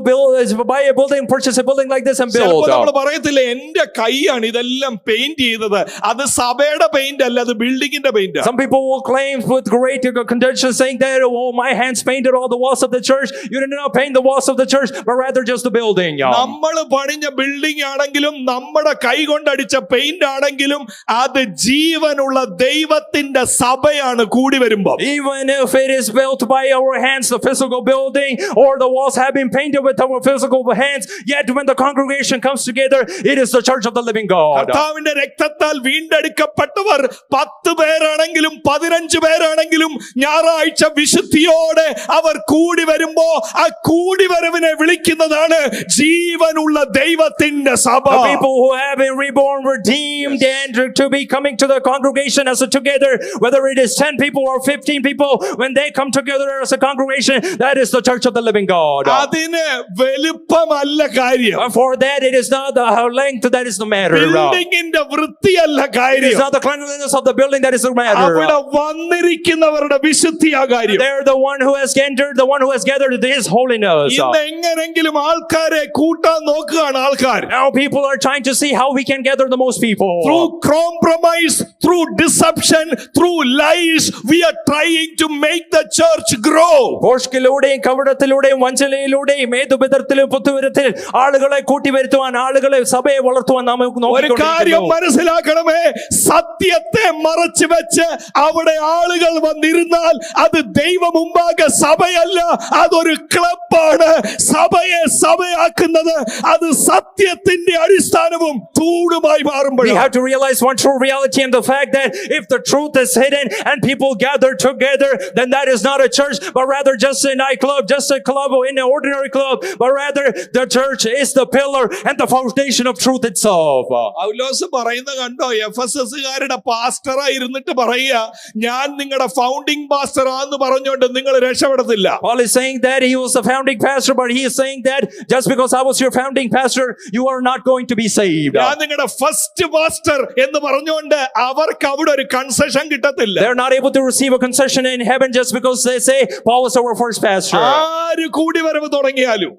buy a building, purchase a building like this and build. ചിലപ്പോ നമ്മൾ പറയത്തില്ല, എന്റെ കൈയാണ് ഇതെല്ലാം പെയിന്റ് ചെയ്തത്, അത് സഭയുടെ പെയിന്റ് അല്ല, അത് ബിൽഡിംഗിന്റെ paint. Some people will claim with great contention saying that, oh, my hands painted all the walls of the church. You did not paint the walls of the church, but rather just the building. നമ്മൾ പണിഞ്ഞ building ആണെങ്കിലും നമ്മുടെ കൈ കൊണ്ടടിച്ച paint ആണെങ്കിലും അത് ജീവനുള്ള ദൈവത്തിന്റെ സഭയാണ് കൂടി വരുമ്പോ. Even if it is built by our hands, the physical building, or the walls have been painted with our physical hands, yet when the congregation comes together, it is the church of the living God. കർത്താവിന്റെ രക്തത്താൽ വീണ്ടെടുക്കപ്പെട്ടവർ 10 പേരാണെങ്കിലും 15 പേരാണെങ്കിലും ഞായറാഴ്ച വിശുദ്ധിയോടെ അവർ കൂടി വരുമ്പോ ആ കൂടിവരവിനെ വിളിക്കുന്നതാണ് ജീവനുള്ള ദൈവത്തിന്റെ സഭ. The people who have been reborn, redeemed, and to be coming to the congregation as a together, whether it is 10 people or 15 people, when they come together as a congregation, that is the church of the living God. അതിന് വലുപ്പമല്ല കാര്യം. For that, it is not the length that is the matter. ബിൽഡിംഗിന്റെ വൃത്തിയല്ല It is കാര്യം. not the cleanliness of the building that is the matter. അവിടെ വന്നിരിക്കുന്നവരുടെ വിശുദ്ധിയാ കാര്യം. They're the one who has entered, the one who has gathered his holiness. ഇന്ന് എങ്ങനെങ്കിലും ആൾക്കാരെ കൂട്ടാൻ നോക്കുകയാണ് ആൾക്കാർ. Now people are trying to see how we can gather the most people. Through compromise, through deception, through lies, we are trying to make the church grow. പോഷ്കിലൂടെയും കപടത്തിലൂടെയും വഞ്ചനയിലൂടെയും ഏതു വിധത്തിലും പുത്തുവിധത്തിൽ ആളുകളെ കൂട്ടിവരുത്തുവാൻ, ആളുകളെ സഭയെ വളർത്തുവാൻ നാം ഒരു കാര്യം നോക്കിക്കൊണ്ടിരിക്കുന്നു. മനസ്സിലാക്കണമേ, സത്യത്തെ മറച്ചു വെച്ച് അവിടെ ആളുകൾ വന്നിരുന്നാൽ അത് ദൈവം മുമ്പാകെ സഭയല്ല, അതൊരു ക്ലബാണ്. സഭയെ സഭയാക്കുന്നത് അത് സത്യത്തിന്റെ അടിസ്ഥാനവും തൂണുമായി We മാറുമ്പോഴാണ്. have to realize one true reality and the fact that if the truth is hidden and people gather together, then that is not a church, but rather just a nightclub, just a club or in an ordinary club, but rather the church is the pillar and the foundation of truth itself. പൗലോസ് പറയുന്ന കണ്ടോ, എഫെസസുകാരുടെ പാസ്റ്ററാ ഇരുന്നിട്ട് പറയുക, ഞാൻ നിങ്ങളുടെ founding pastor ആന്ന് പറഞ്ഞുകൊണ്ട് നിങ്ങൾ രക്ഷപ്പെടത്തില്ല. Paul is saying that he was the founding pastor, but he is saying that just because I was your founding pastor, you are not going to be saved. ഞാൻ നിങ്ങളുടെ ഫസ്റ്റ് പാസ്റ്റർ എന്ന് പറഞ്ഞുകൊണ്ട് അവർക്ക് അവിടെ ഒരു കൺസെഷൻ കിട്ടത്തില്ല. They're not able to receive a concession in heaven just because they say Paul was our first pastor. ആര് കൂടി വരവ് തുടങ്ങിയാലും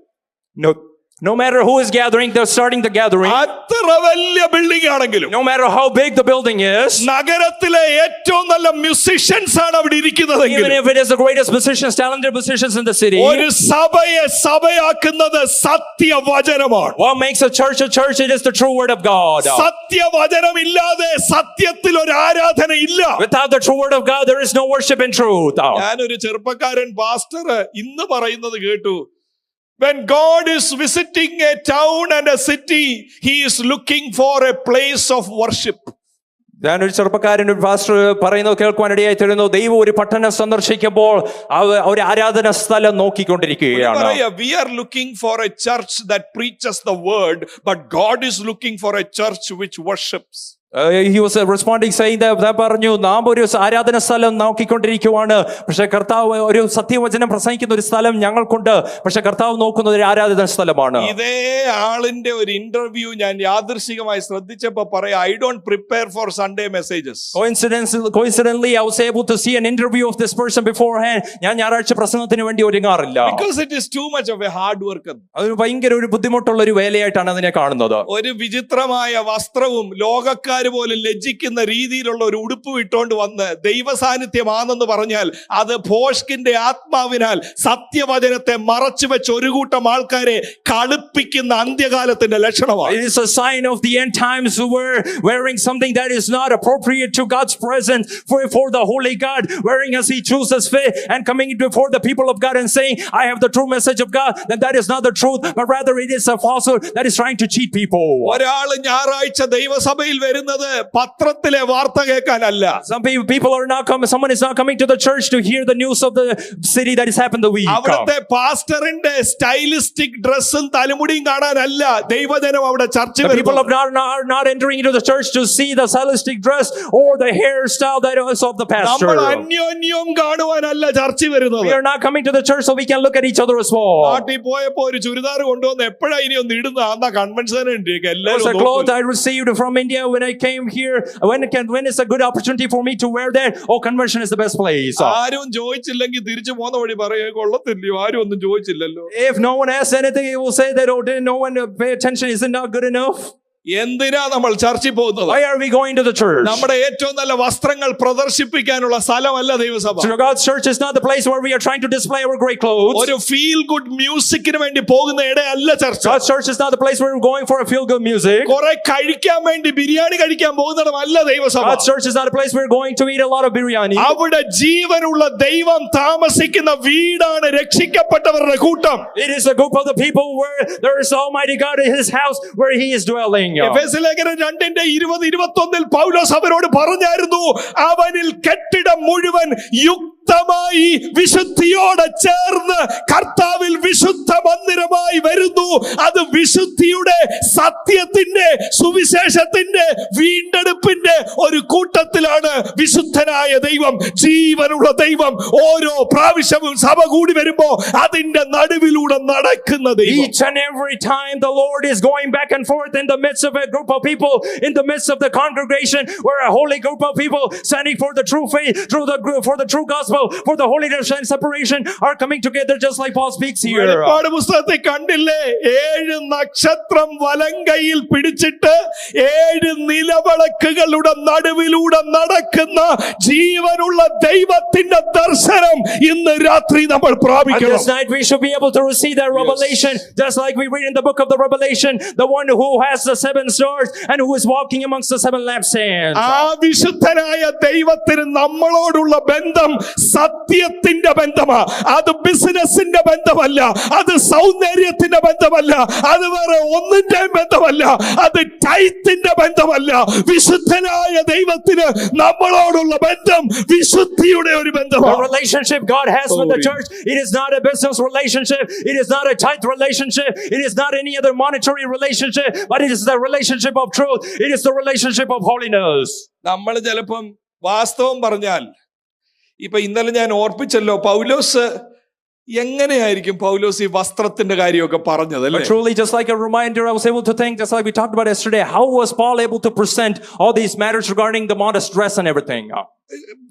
No matter who is gathering, they're starting the gathering. അത്ര വലിയ ബിൽഡിംഗ് ആണെങ്കിലും, No matter how big the building is, നഗരത്തിലെ ഏറ്റവും നല്ല musicians ആണ് അവിടെ even ഇരിക്കുന്നതെങ്കിലും, if it is the greatest musicians, talented musicians in the city, ഒരു സഭയെ സഭയാക്കുന്നത് സത്യവചനമാണ്. what makes a church, it is the true word of God. സത്യവചനം ഇല്ലാതെ സത്യത്തിൽ ഒരു ആരാധന ഇല്ല. Without the true word of God, there is no worship in truth. ഞാനൊരു ചെറുപ്പക്കാരൻ pastor ഇന്ന് പറയുന്നത് കേട്ടു. When God is visiting a town and a city, he is looking for a place of worship. ഞാനൊരു ചെറുപ്പക്കാരൻ ഒരു പാസ്റ്റർ പറയുന്നത് കേൾക്കുവാനിടയായി തീരുന്നു. ദൈവം ഒരു പട്ടണം സന്ദർശിക്കുമ്പോൾ ഒരു ആരാധന സ്ഥലം നോക്കിക്കൊണ്ടിരിക്കുകയാണ്. We are looking for a church that preaches the word, but God is looking for a church which worships. He was responding saying that പറഞ്ഞു, നാം ഒരു ആരാധന സ്ഥലം നോക്കിക്കൊണ്ടിരിക്കുവാണ്, പക്ഷെ കർത്താവ് ഒരു സത്യവചനം പ്രസംഗിക്കുന്ന ഒരു സ്ഥലം ഞങ്ങൾക്കുണ്ട്, പക്ഷെ കർത്താവ് നോക്കുന്നത് ഒരു ആരാധന സ്ഥലമാണ്. ഇതേ ആളിന്റെ ഒരു ഇന്റർവ്യൂ ഞാൻ യാദൃശികമായി ശ്രദ്ധിച്ചപ്പോൾ പറയാം, I don't prepare for Sunday messages. Coincidentally, I was able to see an interview of this person beforehand. ഞാൻ ഞായറാഴ്ച പ്രസംഗത്തിന് വേണ്ടി ഒരുങ്ങാറില്ല. Because it is too much of a hard work. അതൊരു ഭയങ്കര ഒരു ബുദ്ധിമുട്ടുള്ള ഒരു വേലയായിട്ടാണ് അതിനെ കാണുന്നത്. ഒരു വിചിത്രമായ വസ്ത്രവും ലോകക്കാർ പോലും ലജ്ജിക്കുന്ന രീതിയിലുള്ള ഒരു ഉടുപ്പ് ഇട്ടുകൊണ്ട് വന്ന് ദൈവ സാന്നിധ്യമാണെന്ന് പറഞ്ഞാൽ അത് ഭോഷ്കിന്റെ ആത്മാവിനാൽ സത്യവചനത്തെ മറച്ചു വെച്ച് ഒരു കൂട്ടം ആൾക്കാരെ കളിപ്പിക്കുന്ന അന്ത്യകാലത്തിന്റെ ലക്ഷണമാണ്. It is a sign of the end times who were wearing something that is not appropriate to God's presence for the holy God, wearing as he chooses fit and coming before the people of God and saying, I have the true message of God, then that is not the truth, but rather it is a falsehood that is trying to cheat people. ഒരാൾ ഞായറാഴ്ച ദൈവസഭയിൽ വരുന്നത് പത്രത്തിലെ വാർത്ത കേൾക്കാനല്ല. Some people are not coming, someone is not coming to the church to hear the news of the city that has happened the week. അവിടുത്തെ പാസ്റ്ററിന്റെ stylistic ഡ്രസ്സും തലമുടിയും കാണാനല്ല ദൈവജനം അവിടെ ചർച്ച വരുന്നത്. People are not entering into the church to see the stylistic dress or the hairstyle that is of the pastor. നമ്മൾ അന്യോന്യം കാണുവാനല്ല ചർച്ച വരുന്നത്. We are not coming to the church so we can look at each other as well. നാട്ടിൽ പോയപ്പോ ഒരു ചുരിദാർ കൊണ്ടുവന്ന് എപ്പോഴാ ഇനി ഒന്ന് ഇടുന്ന അന്ന കൺവെൻഷൻ ഉണ്ട്. There's a cloth I received from India when I came here. When is a good opportunity for me to wear that? Oh, conversion is the best place. ആരും ചോദിച്ചില്ലെങ്കിൽ തിരിച്ചു പോകുന്ന വഴി പറയേ കൊള്ളത്തില്ലയോ, ആരും ഒന്നും ചോദിച്ചില്ലല്ലോ. If no one asks anything, he will say that, oh, didn't no one pay attention? Is it not good enough? എന്തിനാ നമ്മൾ ചർച്ചിൽ പോകുന്നത്? Why are we going to the church? നമ്മുടെ ഏറ്റവും നല്ല വസ്ത്രങ്ങൾ പ്രദർശിപ്പിക്കാനുള്ള സ്ഥലമല്ല ദൈവസഭ. So God's church is not the place where we are trying to display our great clothes. ഒരു ഫീൽ ഗുഡ് മ്യൂസിക്കിന് വേണ്ടി പോകുന്ന ഇടയല്ല ചർച്ച. God's church is not the place where we're going for a feel good music. കുറെ കഴിക്കാൻ വേണ്ടി ബിരിയാണി കഴിക്കാൻ പോകുന്നിടമല്ല ദൈവസഭ. God's church is not a place where we're going to eat a lot of biryani. അവിടെ ജീവനുള്ള ദൈവം താമസിക്കുന്ന വീടാണ് രക്ഷിക്കപ്പെട്ടവരുടെ കൂട്ടം. It is a group of the people where there is Almighty God in his house where he is dwelling. എഫെസ്യലേഖനം 2:20-21 പൗലോസ് അവരോട് പറഞ്ഞായിരുന്നു, അവനിൽ കെട്ടിടം മുഴുവൻ യുക്തമായി വിശുദ്ധിയോടെ ചേർന്ന് കർത്താവിൽ വിശുദ്ധ മന്ദിരമായി വരുന്നു. അത് വിശുദ്ധിയുടെ, സത്യത്തിന്റെ, സുവിശേഷത്തിന്റെ, വീണ്ടെടുപ്പിന്റെ ഒരു കൂട്ടത്തിലാണ് വിശുദ്ധനായ ദൈവം, ജീവനുള്ള ദൈവം. ഓരോ പ്രാവശ്യവും സഭ കൂടി വരുമ്പോ അതിന്റെ നടുവിലൂടെ നടക്കുന്ന ദൈവം. Each and every time the Lord is going back and forth in the midst of a group of people, in the midst of the congregation, where a holy group of people standing for the true faith, for the true gospel, for the holiness and separation are coming together, just like Paul speaks here. വെളിപ്പാട് പുസ്തകത്തിൽ കണ്ടില്ലേ, 7 നക്ഷത്രം വലങ്കയിൽ പിടിച്ചിട്ട് 7 നിലവിളക്കുകളുടെ നടുവിലൂടെ നടക്കുന്ന ജീവനുള്ള ദൈവത്തിന്റെ ദർശനം ഇന്ന് രാത്രി നമ്മൾ പ്രാപിക്കണം. This night we should be able to receive that revelation, just like we read in the book of the Revelation, the one who has the 7 stars and who is walking amongst the 7 lampstands. ആ വിശുദ്ധനായ ദൈവത്തിന് നമ്മളോടുള്ള ബന്ധം സത്യത്തിന്റെ ബന്ധമാ. അത് ബിസിനസിന്റെ ബന്ധമല്ല, അത് സൗന്ദര്യത്തിന്റെ ബന്ധമല്ല, അത് വേറെ ഒന്നിന്റെയും ബന്ധമല്ല, അത് ടൈത്തിന്റെ ബന്ധമല്ല. വിശുദ്ധനായ ദൈവത്തിന് നമ്മളോടുള്ള ബന്ധം വിശുദ്ധിയുടെ ഒരു ബന്ധമാണ്. The relationship God has with the church, it is not a business relationship, it is not a tithe relationship, it is not any other monetary relationship, but it is the relationship of truth, it is the relationship of holiness. നമ്മൾ ചിലപ്പം വാസ്തവം പറഞ്ഞാൽ, ഇപ്പൊ ഇന്നലെ ഞാൻ ഓർപ്പിച്ചല്ലോ, പൗലോസ് എങ്ങനെയായിരിക്കും പൗലോസ് ഈ വസ്ത്രത്തിന്റെ കാര്യമൊക്കെ പറഞ്ഞത് അല്ലേ? Truly, just like a reminder, I was able to think, just like we talked about yesterday, how was Paul able to present all these matters regarding the modest dress and everything?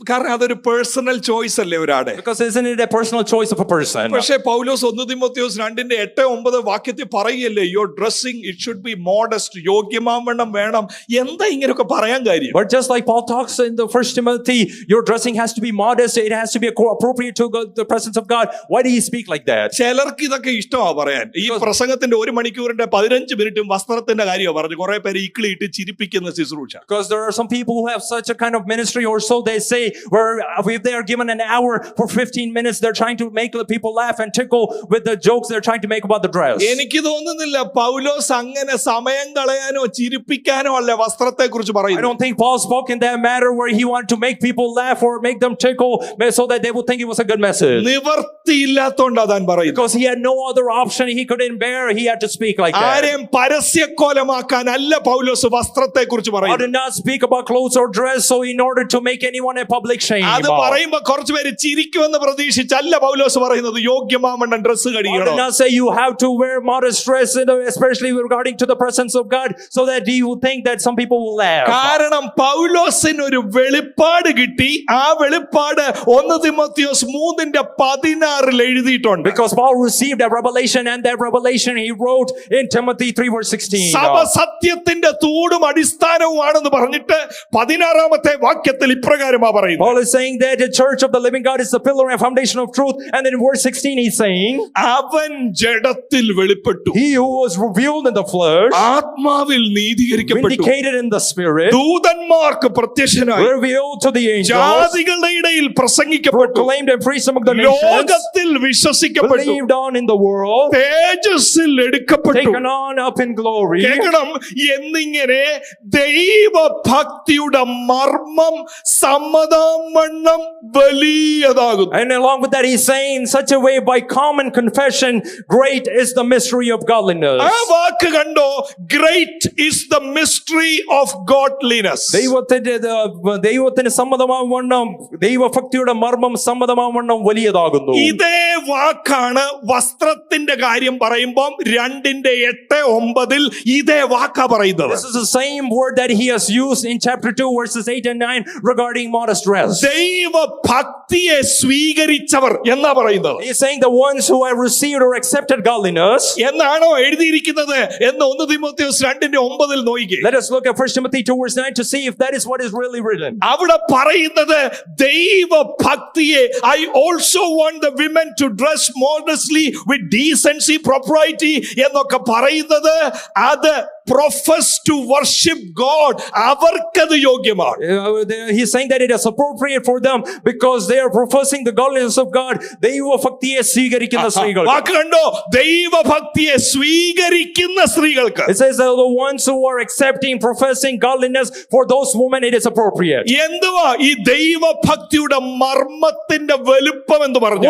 കാരണം അതൊരു personal choice അല്ലേ ഒരാടെ. Because isn't it a personal choice of a person? പക്ഷേ പൗലോസ് 1 തിമോത്തിയോസ് 2:8-9 വാക്യത്തിൽ പറയല്ലേ, your dressing it should be modest, യോഗ്യമാവണ്ണം വേണം. എന്താ ഇങ്ങനെയൊക്കെ പറയാൻ കാര്യം? But just like Paul talks in the 1 Timothy, your dressing has to be modest, it has to be appropriate to the presence of God. Why do he speak like that? ചിലർക്ക് ഇതൊക്കെ ഇഷ്ടമാ പറയാൻ. ഈ പ്രസംഗത്തിന്റെ 1 മണിക്കൂറിന്റെ 15 മിനിറ്റും വസ്ത്രത്തിന്റെ കാര്യമാണ് പറഞ്ഞു കുറെ പേര് ഇക്കിളിയിട്ട് ചിരിപ്പിക്കുന്ന ശുശ്രൂഷ. Because there are some people who have such a kind of ministry, or so they say, where if they are given an hour for 15 minutes, they're trying to make the people laugh and tickle with the jokes they're trying to make about the dress. എനിക്ക് തോന്നുന്നില്ല പൗലോസ് അങ്ങനെ സമയം കളയാനോ ചിരിപ്പിക്കാനോ അല്ല വസ്ത്രത്തെ കുറിച്ച് I പറയുന്നു. don't think Paul spoke in that matter where he wanted to make people laugh or make them tickle so that they would think it was a good message. നിവർത്തിയില്ലാത്തോണ്ടാ താൻ പറയുന്നു. Because he had no other option, he couldn't bear, he had to speak like that. ആരെയും പരസ്യക്കോലമാക്കാനല്ല പൗലോസ് വസ്ത്രത്തെ കുറിച്ച് I പറയുന്നു. did not speak about clothes or dress so in order to make anyone a public shame. അത് പറയുമ്പോ കുറച്ചു പേര് ചിരിക്കുമെന്ന് പ്രതീക്ഷിച്ചല്ല പൗലോസ് പറയുന്നത് യോഗ്യമാവണ്ണം dress I did കഴിയണം. not say you have to wear modest dress, especially regarding to the presence of God, so that you think that some people will laugh. കാരണം പൗലോസിന് ഒരു വെളിപ്പാട് കിട്ടി. ആ വെളിപ്പാട് 1 തിമോത്തിയോസ് 3:16 എഴുതിയിട്ടുണ്ട്. Because Paul received a revelation, and that revelation he wrote in Timothy 3:16. സഭ സത്യത്തിന്റെ തൂണും അടിസ്ഥാനവുമാണെന്ന് പറഞ്ഞിട്ട് 16-ാമത്തെ വാക്യത്തിൽ ഇപ്രകാരമാ പറയുന്നത്. Paul is saying that the church of the living God is the pillar and foundation of truth, and then in verse 16 he's saying, അവൻ ജഡത്തിൽ വെളിപ്പെട്ടു, he who was revealed in the flesh, ആത്മാവിൽ നീതീകരിക്കപ്പെട്ടു, vindicated in the spirit, ദൂതന്മാർക്ക് പ്രത്യക്ഷനായി, revealed to the angels, ജാതികളുടെ ഇടയിൽ പ്രസംഗിക്കപ്പെട്ടു, proclaimed and preached among the nations, ലോകത്തിൽ വിശ്വസിക്കപ്പെട്ടു, believed on in the world, തേജസ്സിൽ എടുക്കപ്പെട്ടു, taken on up in glory. കേൾക്കണം, എന്നിങ്ങനെ ദൈവഭക്തിയുടെ മർമ്മം സമ്മതമണ്ണം വലിയതാകുന്നു. And along with that he's saying in such a way, by common confession, great is the mystery of godliness. ആ വാക്ക് കണ്ടോ, great is the mystery of godliness. ദൈവത്തിന് സമ്മതമാവണ്ണം, ദൈവഭക്തിയുടെ മർമ്മം സമ്മതമാവണ്ണം വലിയതാകുന്നു. ഇതേ വാക്കാണ് വസ്ത്രത്തിന്റെ കാര്യം പറയുമ്പോൾ 2:8-9 ഇതേ വാക്കാ പറയുന്നത്. This is the same word that he has used in chapter 2 verses 8 and 9 regarding modest dress. ദൈവഭക്തിയെ സ്വീകരിച്ചവർ എന്നാ പറയുന്നത്. He is saying the ones who have received or accepted godliness. എന്നാണോ എഴുതിയിരിക്കുന്നത് എന്ന് 1 തിമോത്തിയോസ് 2:9 നോക്കിക്കേ. Let us look at 1 Timothy 2 verse 9 to see if that is what is really written. അവിടെ പറയുന്നത് ദൈവഭക്തിയെ, I also want the women to dress modestly with decency, propriety എന്നൊക്കെ പറയുന്നത് അത് profess to worship God, അവർക്കത് യോഗ്യമാണ്. He's saying that it is appropriate for them because they are professing the godliness of God. ദൈവഭക്തിയെ സ്വീകരിക്കുന്ന സ്ത്രീകൾ. വാക്ക് കണ്ടോ, ദൈവഭക്തിയെ സ്വീകരിക്കുന്ന സ്ത്രീകൾക്ക്. It says that the ones who are accepting, professing godliness, for those women it is appropriate. എന്തുവാ ഈ ദൈവഭക്തിയുടെ മർമ്മത്തിന്റെ വലുപ്പം എന്ന് പറഞ്ഞു?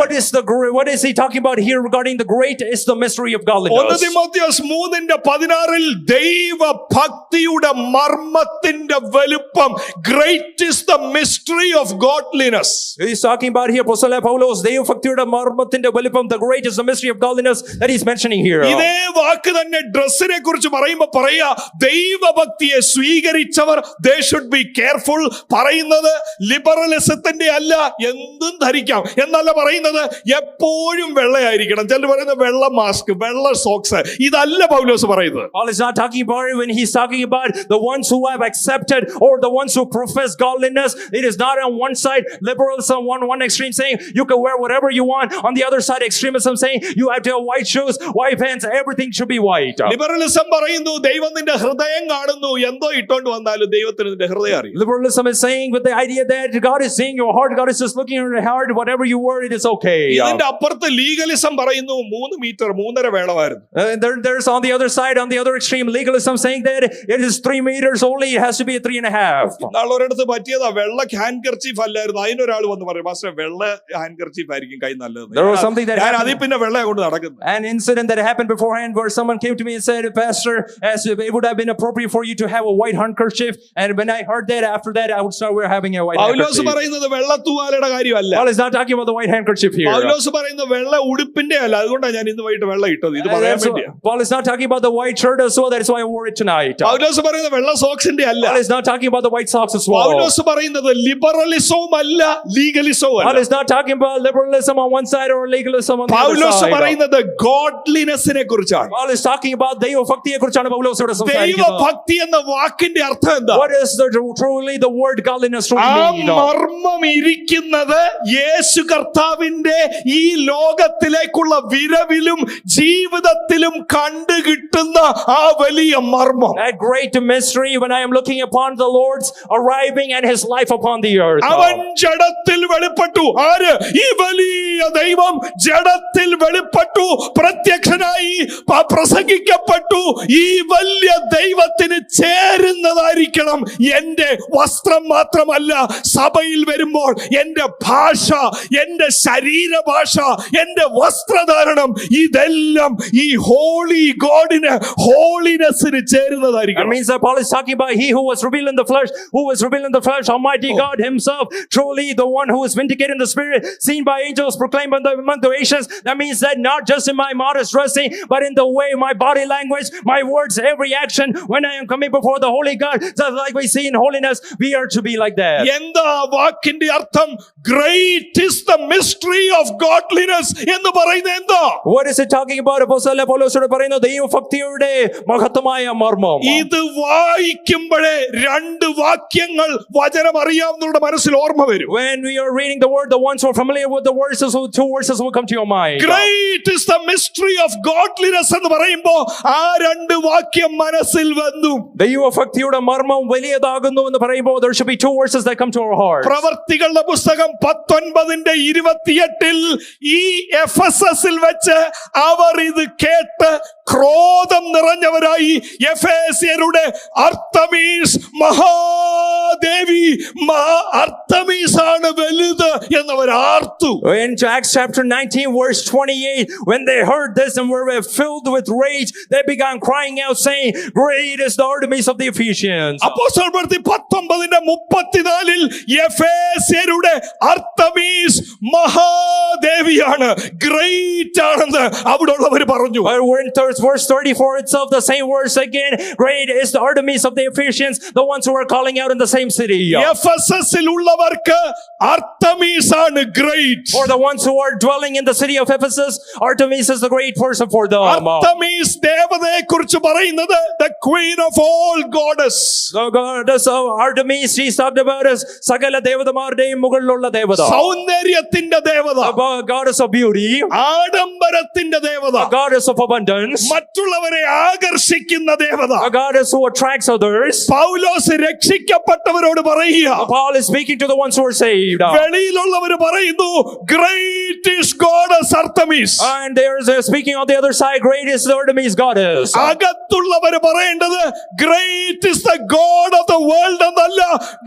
What is he talking about here regarding the great is the mystery of 1 godliness? Timotheos 3:16 ദൈവഭക്തിയുടെ മർമ്മത്തിന്റെ വലുപ്പം, great is the mystery of godliness. He's talking about here, Apostle Paulos, ദൈവഭക്തിയുടെ മർമ്മത്തിന്റെ വലുപ്പം, the great is the mystery of godliness that he's mentioning here. ഇതേ വാക്ക് തന്നെ ഡ്രസ്സിനെ കുറിച്ച് പറയുമ്പോൾ പറയാ, ദൈവഭക്തിയെ സ്വീകരിച്ചവർ they should be careful. പറയുന്നത് ലിബറലിസത്തിന്റെ അല്ല, എന്തും ധരിക്കാം എന്നല്ല പറയുന്നത്, എപ്പോഴും വെള്ളയായിരിക്കണം. ചിലർ പറയുന്നത് വെള്ള മാസ്ക്, വെള്ള സോക്സ്, ഇതല്ല പൗലോസ് പറയുന്നത്. Paul is not talking about it when he's talking about the ones who have accepted or the ones who profess godliness. It is not on one side liberalism, one extreme saying you can wear whatever you want, on the other side extremism saying you have to have white shoes, white pants, everything should be white. Liberalism പറയുന്നു ദൈവം നിന്റെ ഹൃദയം കാണുന്നു, എന്തോ ഇട്ടോണ്ട് വന്നാലും ദൈവത്തിന് നിന്റെ ഹൃദയം അറിയും. Liberalism is saying with the idea that God is seeing your heart, God is just looking at your heart, whatever you wear it is okay. ഇതിന്റെ അപ്പുറത്ത് ലീഗലിസം പറയുന്നു 3 മീറ്റർ 3.5 വേണമായിരുന്നു. There's on the other side, on the other extreme, legalism saying that it is 3 meters only, it has to be 3.5. നാളൊരിടത്ത് പറ്റിയതാ, വെള്ള hand kerchief അല്ലായിരുന്നു. അതിനൊരാൾ വന്ന് പറയും, master വെള്ള ഹാൻഡ് കർച്ചീഫ് ആയിരിക്കും കൈ നല്ലത്. ഞാൻ അതിൽ പിന്നെ വെള്ള കൊണ്ട് നടക്കുന്നു. An incident that happened beforehand where someone came to me and said, Pastor, as it would have been appropriate for you to have a white handkerchief, and when I heard that, after that I would start having a white handkerchief. പൗലോസ് പറയുന്നത് വെള്ള തൂവാലയുടെ കാര്യമല്ല. Paul is not talking about the white handkerchief here. പൗലോസ് പറയുന്നത് വെള്ള ഉടുപ്പിന്റെ അല്ല, അതുകൊണ്ടാണ് ഞാൻ ഇന്ന് വൈകിട്ട് വെള്ള ഇട്ടത്, ഇത് പറയാൻ വേണ്ടിയാ. Paul is not talking about the white shirt as well, that is why I wore it tonight. പൗലോസ് പറയുന്നത് വെള്ള സോക്സിന്റെ അല്ല. Paul is not talking about the white socks as well. പൗലോസ് പറയുന്നത് ലിബറലിസവും അല്ല ലീഗലിസവും Paul അല്ല. is not talking about liberalism on one side or legalism on the other Paulose side. പറയുന്നത് ഗോഡ്ലിനെസിനെ കുറിച്ചാണ്. Paul is talking about ദൈവഭക്തിയെ കുറിച്ചാണ് പൗലോസ് ഇവിടെ സംസാരിക്കുന്നത്. ദൈവഭക്തി എന്ന വാക്കിന്റെ അർത്ഥം എന്താ? What is truly the word godliness truly ആ mean? മർമ്മം ഇരിക്കുന്നത് യേശു കർത്താവിന്റെ ഈ ലോകത്തിലേക്കുള്ള വിരവിലും ജീവിതത്തിലും കണ്ടുകിട്ടുന്ന ആ വലിയ മർമ്മം. That great mystery when I am looking upon the Lord's arriving and his life upon the earth. അവൻ ജഡത്തിൽ വെളിപ്പെട്ടു. ആര്? ഈ വലിയ ദൈവം ജഡത്തിൽ വെളിപ്പെട്ടു, പ്രത്യക്ഷനായി, പ്രസംഗിക്കപ്പെട്ടു. ഈ വലിയ ദൈവത്തിന് ചേരുന്നതായിരിക്കണം എന്റെ വസ്ത്രം മാത്രമല്ല, സഭയിൽ വരുമ്പോൾ എന്റെ ഭാഷ, എന്റെ ശരീരഭാഷ, എന്റെ വസ്ത്രധാരണം, ഇതെല്ലാം ഈ ഹോളി ഗോഡിന്, ഹോളിനെസ്സിന് That ചേരുന്നതായിരിക്കണം. means that Paul is talking about he who was revealed in the flesh, Almighty God himself, truly the one who is vindicated in the spirit, seen by angels, proclaimed among the nations. That means that not just in my modest dressing, but in the way, my body language, my words, every action, when I am coming before the holy God, just like we see in holiness, we are to be like that. എന്താ വാക്കിന്റെ അർത്ഥം? Great is the mystery of godliness എന്ന് പറയുന്നത് എന്താ? What is it talking about? അപ്പോസ്തലനായ പൗലോസ് പറയുന്നു ദൈവഭക്തിയുടെ മഹത്വമായ മർമ്മം. ഇത് വായിക്കുമ്പോഴേ രണ്ട് വാക്യങ്ങൾ വചനം അറിയാവുന്നവരുടെ മനസ്സിൽ ഓർമ്മ വരും. When we are reading the word, the ones who are familiar with the verses, so two verses will come to your mind. Great is the mystery of godliness എന്ന് പറയുമ്പോൾ ആ രണ്ട് വാക്യം മനസ്സിൽ വന്നു. ദൈവഭക്തിയുടെ മർമ്മം വലിയതാകുന്നു എന്ന് പറയുമ്പോൾ there should be two verses that come to our heart. പ്രവർത്തികളുടെ പുസ്തകം 19:28 ഈ എഫെസസിൽ വെച്ച് അവർ ഇത് കേട്ട് ക്രോധം നിറഞ്ഞവരായി എഫേസ്യരുടെ അർത്തമീസ് മഹാദേവി, അർത്തമീസ് ആണ് വലുത് എന്നവർ ആർത്തു. In Acts chapter 19 verse 28, when they heard this and were filled with rage, they began crying out saying, great is the Artemis of the Ephesians. അപ്പോസ്തലപ്രവൃത്തി 19:34 എഫേസ്യരുടെ അർത്തമീസ് മഹാദേവിയാണ്, ഗ്രേറ്റ് ആണെന്ന് അവിടെയുള്ളവർ പറഞ്ഞു. In verse 34 itself, the same verse again, great is the Artemis of the Ephesians, the ones who are calling out in the same city. എഫെസസിൽ ഉള്ളവർക്ക് അർത്തമീസ് ആണ് great. For the ones who are dwelling in the city of Ephesus, Artemis is the great person for them. അർത്തമീസ് ദേവതയെ കുറിച്ച് പറയുന്നത് the queen of all goddess. The goddess of Artemis, she's talked about as സകല ദേവതമാരുടെയും മുകളിലുള്ള ദേവത. സൗന്ദര്യത്തിന്റെ ദേവത, The goddess of beauty, ആഡംബരത്തിന്റെ ദേവത, the goddess of abundance, മറ്റുള്ളവരെ ആകർഷിക്കുന്ന ദേവത. a goddess who attracts others. പൗലോസ് രക്ഷിക്കപ്പെട്ടവരോട് പറയുക, Paul is speaking to the ones who are saved. വെളിയിലുള്ളവർ പറയുന്നു great is goddess Artemis. And there's speaking on the other side, great is the Artemis goddess. അകത്തുള്ളവർ പറയേണ്ടത് great is the God of the world എന്നല്ല,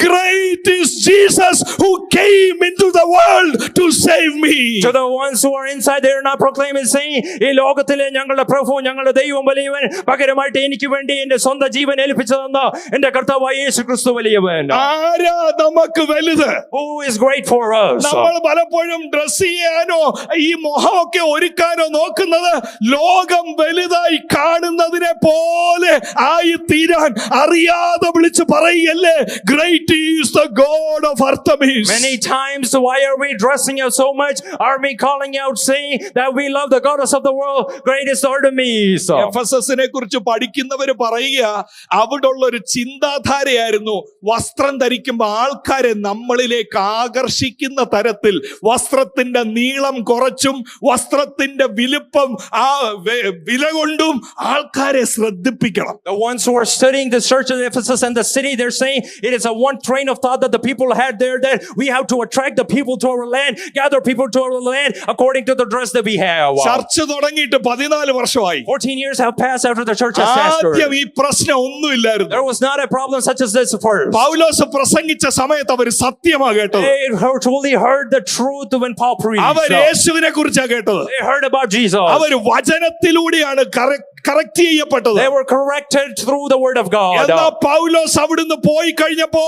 great is Jesus who came into the world to save me. To the ones who are inside, they are not proclaiming saying, ഈ ലോകത്തിലെ ഞങ്ങളുടെ പ്രഭു, ഞങ്ങളുടെ ദൈവം വലിയവൻ, പകരമായിട്ട് എനിക്ക് വേണ്ടി എന്റെ സ്വന്തം ജീവൻ ഏൽപ്പിച്ചു തന്ന എന്റെ കർത്താവായ യേശു ക്രിസ്തു വലിയവൻ. ആരാ നമുക്ക് വലുത്? Who is great for us? നമ്മൾ പലപ്പോഴും ഡ്രസ് ചെയ്യാനോ ഈ മുഖമൊക്കെ ഒരുക്കാനോ നോക്കുന്നത് ലോകം വലുതായി കാണുന്നതിനെ പോലെ ആയി തീരാൻ അറിയാതെ വിളിച്ച് പറയല്ലേ, great is the God of Artemis. Many times, why are we dressing up so much? Are we calling out saying that we love the goddess of the world? Great is Artemis. എഫെസസിനെ കുറിച്ച് പഠിക്കുന്നവര് പറയുക, അവിടെ ഉള്ള ഒരു ചിന്താധാരയായിരുന്നു വസ്ത്രം ധരിക്കുമ്പോൾ ആൾക്കാരെ നമ്മളിലേക്ക് ആകർഷിക്കുന്ന തരത്തിൽ വസ്ത്രത്തിന്റെ നീളം കുറച്ചും വസ്ത്രത്തിന്റെ വിലുപ്പം ആ വില കൊണ്ടും ആൾക്കാരെ ശ്രദ്ധിപ്പിക്കണം. The ones who are studying the church of Ephesus and the city, they're saying it is a one train of thought that the people had there, that we have to attract the people to our land, gather people to our land according to the dress that we have. ചർച്ച തുടങ്ങിയിട്ട് 14 വർഷമായി. 14 years have passed after the church has ആദ്യം pastored. ഈ പ്രശ്നം ഒന്നുമില്ലായിരുന്നു. There was not a problem such as this first. പൗലോസ് പ്രസംഗിച്ച സമയത്ത് അവർ സത്യമാ കേട്ടത്. They truly heard the truth when Paul preached. അവർ യേശുവിനെ കുറിച്ചാ കേട്ടത്. They heard about Jesus. അവർ വചനത്തിലൂടെയാണ് കറക്റ്റ് ചെയ്യപ്പെട്ടത്. They were corrected through the word of God. എന്നാ പൗലോസ് അവിടുന്ന് പോയി കഴിഞ്ഞപ്പോ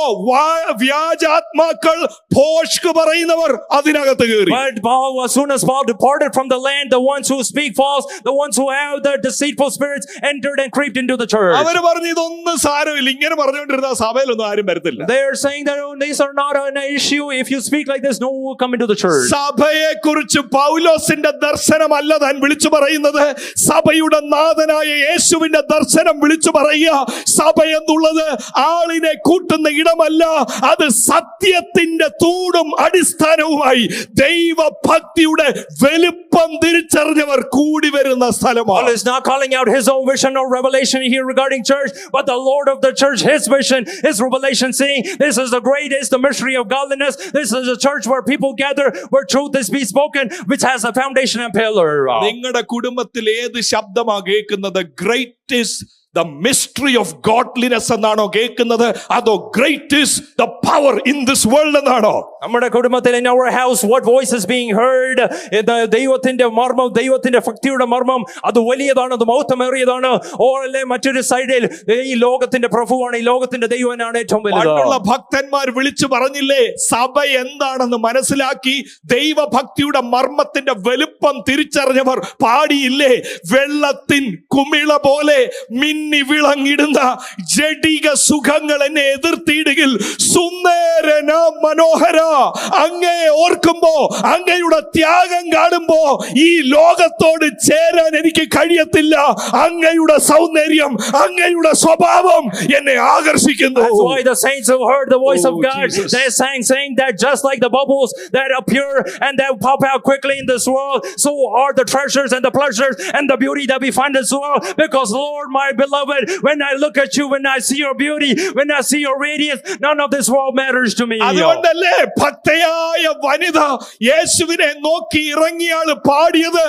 വ്യാജാത്മാക്കൾ ഭോഷ്ക് പറയുന്നവർ അതിനകത്ത് കയറി. But Paul, as soon as Paul departed from the land, the ones who speak false, the ones who have the deceitful spirits, entered and creeped into the church. അവര് പറഞ്ഞു ഇതൊന്നും സാരമില്ല, ഇങ്ങനെ പറഞ്ഞുകൊണ്ടിരുന്ന സഭയിലൊന്നും ആരും വരത്തില്ല. They are saying that these are not an issue. If you speak like this, no one will come into the church. സഭയെ കുറിച്ച് പൗലോസിന്റെ ദർശനമല്ല താൻ വിളിച്ചു പറയുന്നത്, സഭയുടെ നാഥനായ യേശുവിന്റെ ദർശനം വിളിച്ചു പറയുക. സഭ എന്നുള്ളത് ആളിനെ കൂട്ടുന്ന ഇടമല്ല, അത് സത്യത്തിന്റെ തൂണും അടിസ്ഥാനവുമായി ദൈവഭക്തിയുടെ വലുപ്പം തിരിച്ചറിഞ്ഞവർ കൂടി വരുന്ന സ്ഥലമാണ്. Paul is not calling out his own vision or revelation here regarding church, but the Lord of the church, his vision, his revelation, saying this is the greatest, the mystery of godliness. This is a church where people gather, where truth is be spoken, which has a foundation and pillar. നിങ്ങളുടെ കുടുംബത്തിൽ ഏത് ശബ്ദമാ കേൾക്കുന്നത്? Great is the mystery of godliness എന്നാണോ കേൾക്കുന്നത്, അതോ great is the power in this world എന്നാണോ? നമ്മുടെ കുടുംബത്തിൽ, in our house, what voice is being heard? ദൈവത്തിന്റെ മർമ്മം, ദൈവത്തിന്റെ ഭക്തിയുടെ മർമ്മം അത് വലിയതാണ്, അത് മഹത്വമേറിയതാണ്, ഓരല്ലേ മറ്റൊരു സൈഡിൽ ഈ ലോകത്തിന്റെ പ്രഭുവാണ്, ഈ ലോകത്തിന്റെ ദൈവനാണ് ഏറ്റവും പണ്ടുള്ള വലുത്. ഭക്തന്മാർ വിളിച്ചു പറഞ്ഞില്ലേ, സഭ എന്താണെന്ന് മനസ്സിലാക്കി ദൈവഭക്തിയുടെ മർമ്മത്തിന്റെ വലുപ്പം തിരിച്ചറിഞ്ഞവർ പാടിയില്ലേ, വെള്ളത്തിൻ കുമിള പോലെ മിന്നി വിളങ്ങിടുന്ന ജഡിക സുഖങ്ങൾ എന്നെ എതിർത്തിയിടുകിൽ സുന്ദരന മനോഹര, അങ്ങയെ ഓർക്കുമ്പോ, അങ്ങയുടെ ത്യാഗം കാണുമ്പോ ഈ ലോകത്തോട് ചേരാൻ എനിക്ക് കഴിയത്തില്ല. അങ്ങയുടെ സൗന്ദര്യം, അങ്ങയുടെ സ്വഭാവം എന്നെ ആകർഷിക്കുന്നു. That's why the saints who heard the voice of God, Jesus. they sang saying that just like the bubbles that appear and that pop out quickly in this world, so are the treasures and the pleasures and the beauty that we find in this world. Because Lord, my beloved, when I look at you, when I see your beauty, when I see your radiance, none of this world matters to me. അതുകൊണ്ടല്ലേ ഭക്തയായ വനിത യേശുവിനെ നോക്കി ഇറങ്ങിയാൾ പാടിയത്,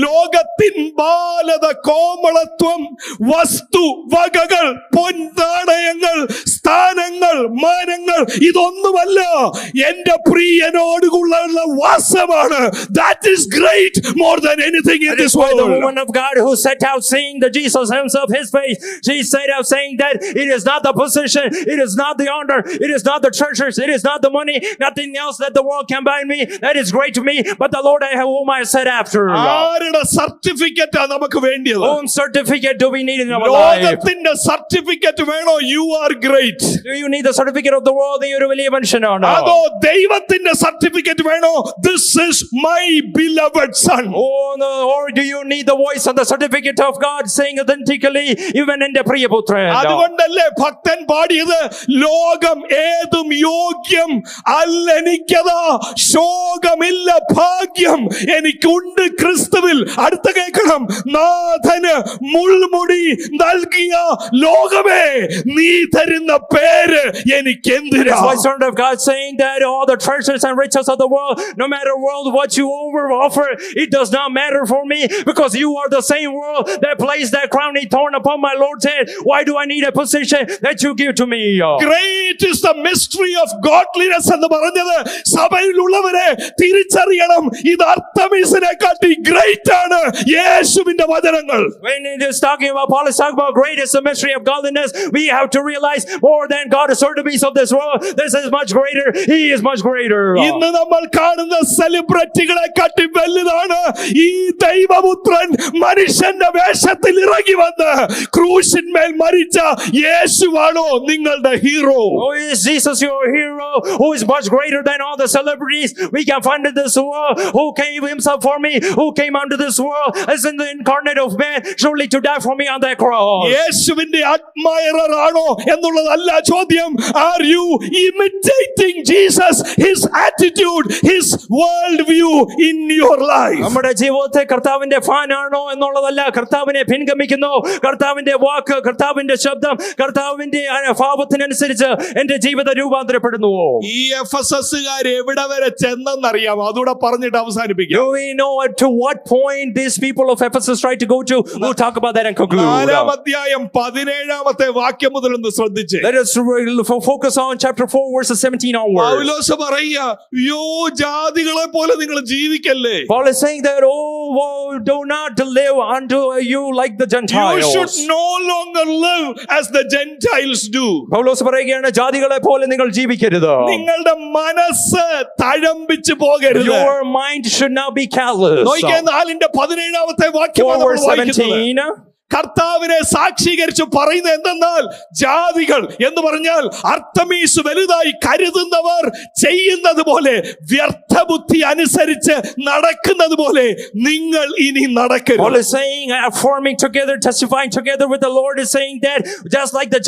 ലോകത്തിൻ ബാലത കോമളത്വം, വസ്തു വകകൾ, പൊൻനാണയങ്ങൾ, സ്ഥാനങ്ങൾ, മാനങ്ങൾ ഇതൊന്നുമല്ല എന്റെ പ്രിയനോടുള്ള വാസമാണ്. That is great more than anything in this world. The woman of God who set out seeing the Jesus himself, his face, she set out saying that it is not the position, it is not the honor, it is not the treasures, it is not the money, nothing else that the world can buy me that is great to me, but the Lord I have whom I set after. ആരുടെ സർട്ടിഫിക്കറ്റാ നമുക്ക് വേണ്ടിയത്? Whom certificate do we need in our life? ലോകത്തിന്റെ certificate വേണോ? You are great. Do you need the certificate of the world? നീ ഒരു വലിയ മനുഷ്യനാണ്. അതോ ദൈവത്തിന്റെ സർട്ടിഫിക്കറ്റ് വേണോ? This is my beloved son. Or do you need the voice and the certificate of God saying authentically, even in the പ്രിയപുത്രൻ? അതുകൊണ്ടല്ലേ ഭക്തൻ പാടിയത്, ലോകം ഏതും യോഗ്യം അല്ലെനിക്കതാ, ശോകമില്ല ഭാഗ്യം എനിക്കുണ്ട് ക്രിസ്തുവിൽ. അടുത്ത കേൾക്കണം, നാഥന് മുൾമുടി നൽകിയ ലോകമേ നീ തരുന്ന പേര് എനിക്കെന്തിനാ? That's why Son of God saying that all the treasures and riches of the world, no matter world what you offer, it does not matter for me, because you are the same world that placed that crowning thorn upon my Lord's head. Why do I need a position that you give to me? Great is the mystery of godliness എന്ന് പറഞ്ഞത് സഭയിലുള്ളവരെ തിരിച്ചറിയണം. ഇത് അർത്തമീസിനെക്കാട്ടി great ആണ് യേശുവിന്റെ വചനങ്ങൾ. When it is talking about, Paul is talking about great is the mystery of godliness, we have to realize more than God is certificates of this world. This is much greater. He is much greater. ഇന്ന് നമ്മൾ കാണുന്ന സെലിബ്രിറ്റികളെ കാട്ടി വലുതാണ് ഈ ദൈവപുത്രൻ മനുഷ്യന്റെ വേഷത്തിൽ ഇറങ്ങി വന്ന് ക്രൂശിന്മേൽ മരിച്ച യേശുവാണോ നിങ്ങളുടെ hero? Oh, is Jesus your hero? Who is much greater than all the celebrities we can find in this world? Who gave himself for me? Who came unto this world as in the incarnate of man, surely to die for me on that cross? യേശുവിന്റെ admirer ആണോ എന്നുള്ളതല്ല ചോദ്യം. Are you imitating Jesus, his attitude, his world view in your life? നമ്മുടെ ജീവിതത്തെ കർത്താവിന്റെ fan ആണോ എന്നുള്ളതല്ല, കർത്താവിനെ പിൻഗമിക്കുന്നു, കർത്താവിന്റെ വാക്ക്, കർത്താവിന്റെ ശബ്ദം, കർത്താവിന്റെ ഭാവത്തിനനുസരിച്ച് എന്റെ ജീവിതം രൂപാന്തരപ്പെടുന്നുവോ? ഈ എഫെസസുകാർ എവിടെ വരെ ചെന്നെന്നറിയാമോ? അതുകൂടെ പറഞ്ഞിട്ട് അവസാനിപ്പിക്കാം. Do we know to what point these people of Ephesus tried to go to? We'll talk about that and conclude. 4-ാം അധ്യായം 17-ാമത്തെ വാക്യം മുതൽ ഒന്ന് ശ്രദ്ധിച്ചേ. Let us focus on chapter 4 verses 17 onwards. പൗലോസ് പറയുക, യോ ജാതികളെ പോലെ നിങ്ങൾ ജീവിക്കല്ലേ. Paul is saying that, oh, do not live unto you like the Gentiles. Gentiles. should no longer live as the Gentiles do. പൗലോസ് പറയുകയാണ്, ജാതികളെ പോലെ നിങ്ങൾ ജീവിക്കരുത്. നിങ്ങളുടെ മനസ്സ് തഴമ്പിച്ചു പോകരുത്. Your mind should not be callous. നോക്കിയേ 4:17 വാക്യമാണ് നമ്മൾ വായിക്കുന്നത്. 4:17. കർത്താവിനെ സാക്ഷീകരിച്ച് പറയുന്നത് എന്തെന്നാൽ, ജാതികൾ എന്ന് പറഞ്ഞാൽ അർത്തമീസ് വലുതായി കരുതുന്നവർ ചെയ്യുന്നത് പോലെ, വ്യർത്ഥ ബുദ്ധി അനുസരിച്ച് നടക്കുന്നത് പോലെ നിങ്ങൾ ഇനി Paul നടക്കരുത്. is saying, forming together, testifying together with the Lord, is saying that just like the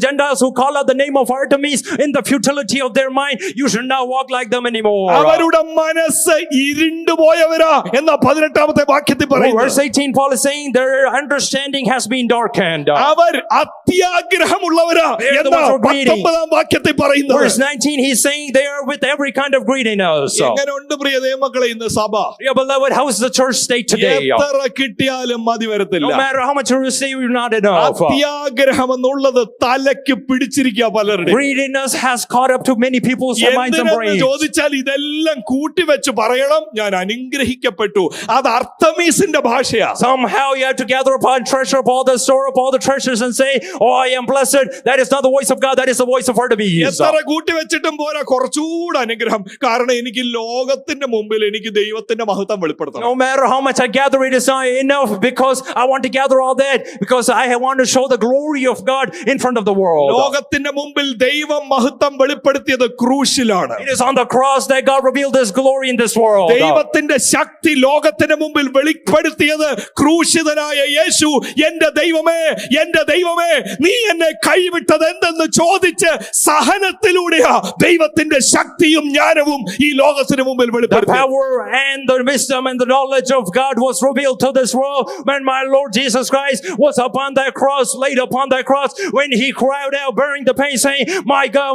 Gentiles who call out the name of Artemis in the futility of their mind, you should not walk like them anymore. അവരുടെ മനസ്സ് ഇരുണ്ടുപോയവരാ എന്ന 18 വാക്യത്തിൽ പറയുന്നു. Verse 18, Paul is saying their understanding has been darkened. അവർ അത്യാഗ്രഹമുള്ളവരാ എന്ന 19 വാക്യത്തിൽ പറയുന്നു. Verse 19, he's saying they are with every kind of greediness. എങ്ങനെയുണ്ട് പ്രിയ ദൈവമക്കളെ ഇന്ന് സഭ? Yeah, beloved, how is the church state today? എത്ര കിട്ടിയാലും മതി വരത്തില്ല. No matter how much you receive, you're not enough. അത്യാഗ്രഹം എന്നുള്ളത് തലയ്ക്ക് പിടിച്ചിരിക്കുക പലരുടെ. Greediness has caught up to many people's minds and brains. ചോദിച്ചാൽ ഇതെല്ലാം കൂട്ടിവെച്ച് പറയണം, ഞാൻ അനുഗ്രഹിക്കപ്പെട്ടു. അത് അർത്തമീസിന്റെ ഭാഷയാ. Somehow you have to gather up and treasure up all the store up all the treasures and say, oh, I am blessed. That is not the voice of God, that is the voice of Artemis. എത്ര കൂട്ടിവെച്ചിട്ടും പോരാ, കുറച്ചുകൂടെ അനുഗ്രഹം. കാരണം എനിക്ക് ലോകത്തിന്റെ മുമ്പിൽ എനിക്ക് ദൈവത്തിന്റെ മഹത്വം വെളിപ്പെടുത്തണം. No matter how much I gather, it is not enough, because I want to gather all that because I want to show the glory of God in front of the world. ലോകത്തിന്റെ മുമ്പിൽ ദൈവം മഹത്വം വെളിപ്പെടുത്തിയത് ക്രൂശിലാണ്. It is on the cross that God revealed His glory in this world. ദൈവത്തിന്റെ ശക്തി ലോകത്തിന്റെ മുമ്പിൽ വെളിപ്പെടുത്തിയത് ക്രൂശിതനായ യേശു. എന്റെ ദൈവമേ നീ എന്നെ കൈവിട്ടത് എന്തെന്ന് ചോദിച്ച് സഹനത്തിലൂടെയാ ദൈവത്തിന്റെ ശക്തിയും ജ്ഞാനവും ഈ ലോകത്തിന് മുമ്പിൽ The വെളിപ്പെടുത്തി. power and the wisdom and the knowledge of God was revealed to this world when my Lord Jesus Christ was upon that cross, laid upon that cross, when He cried out, bearing the pain, saying, my God,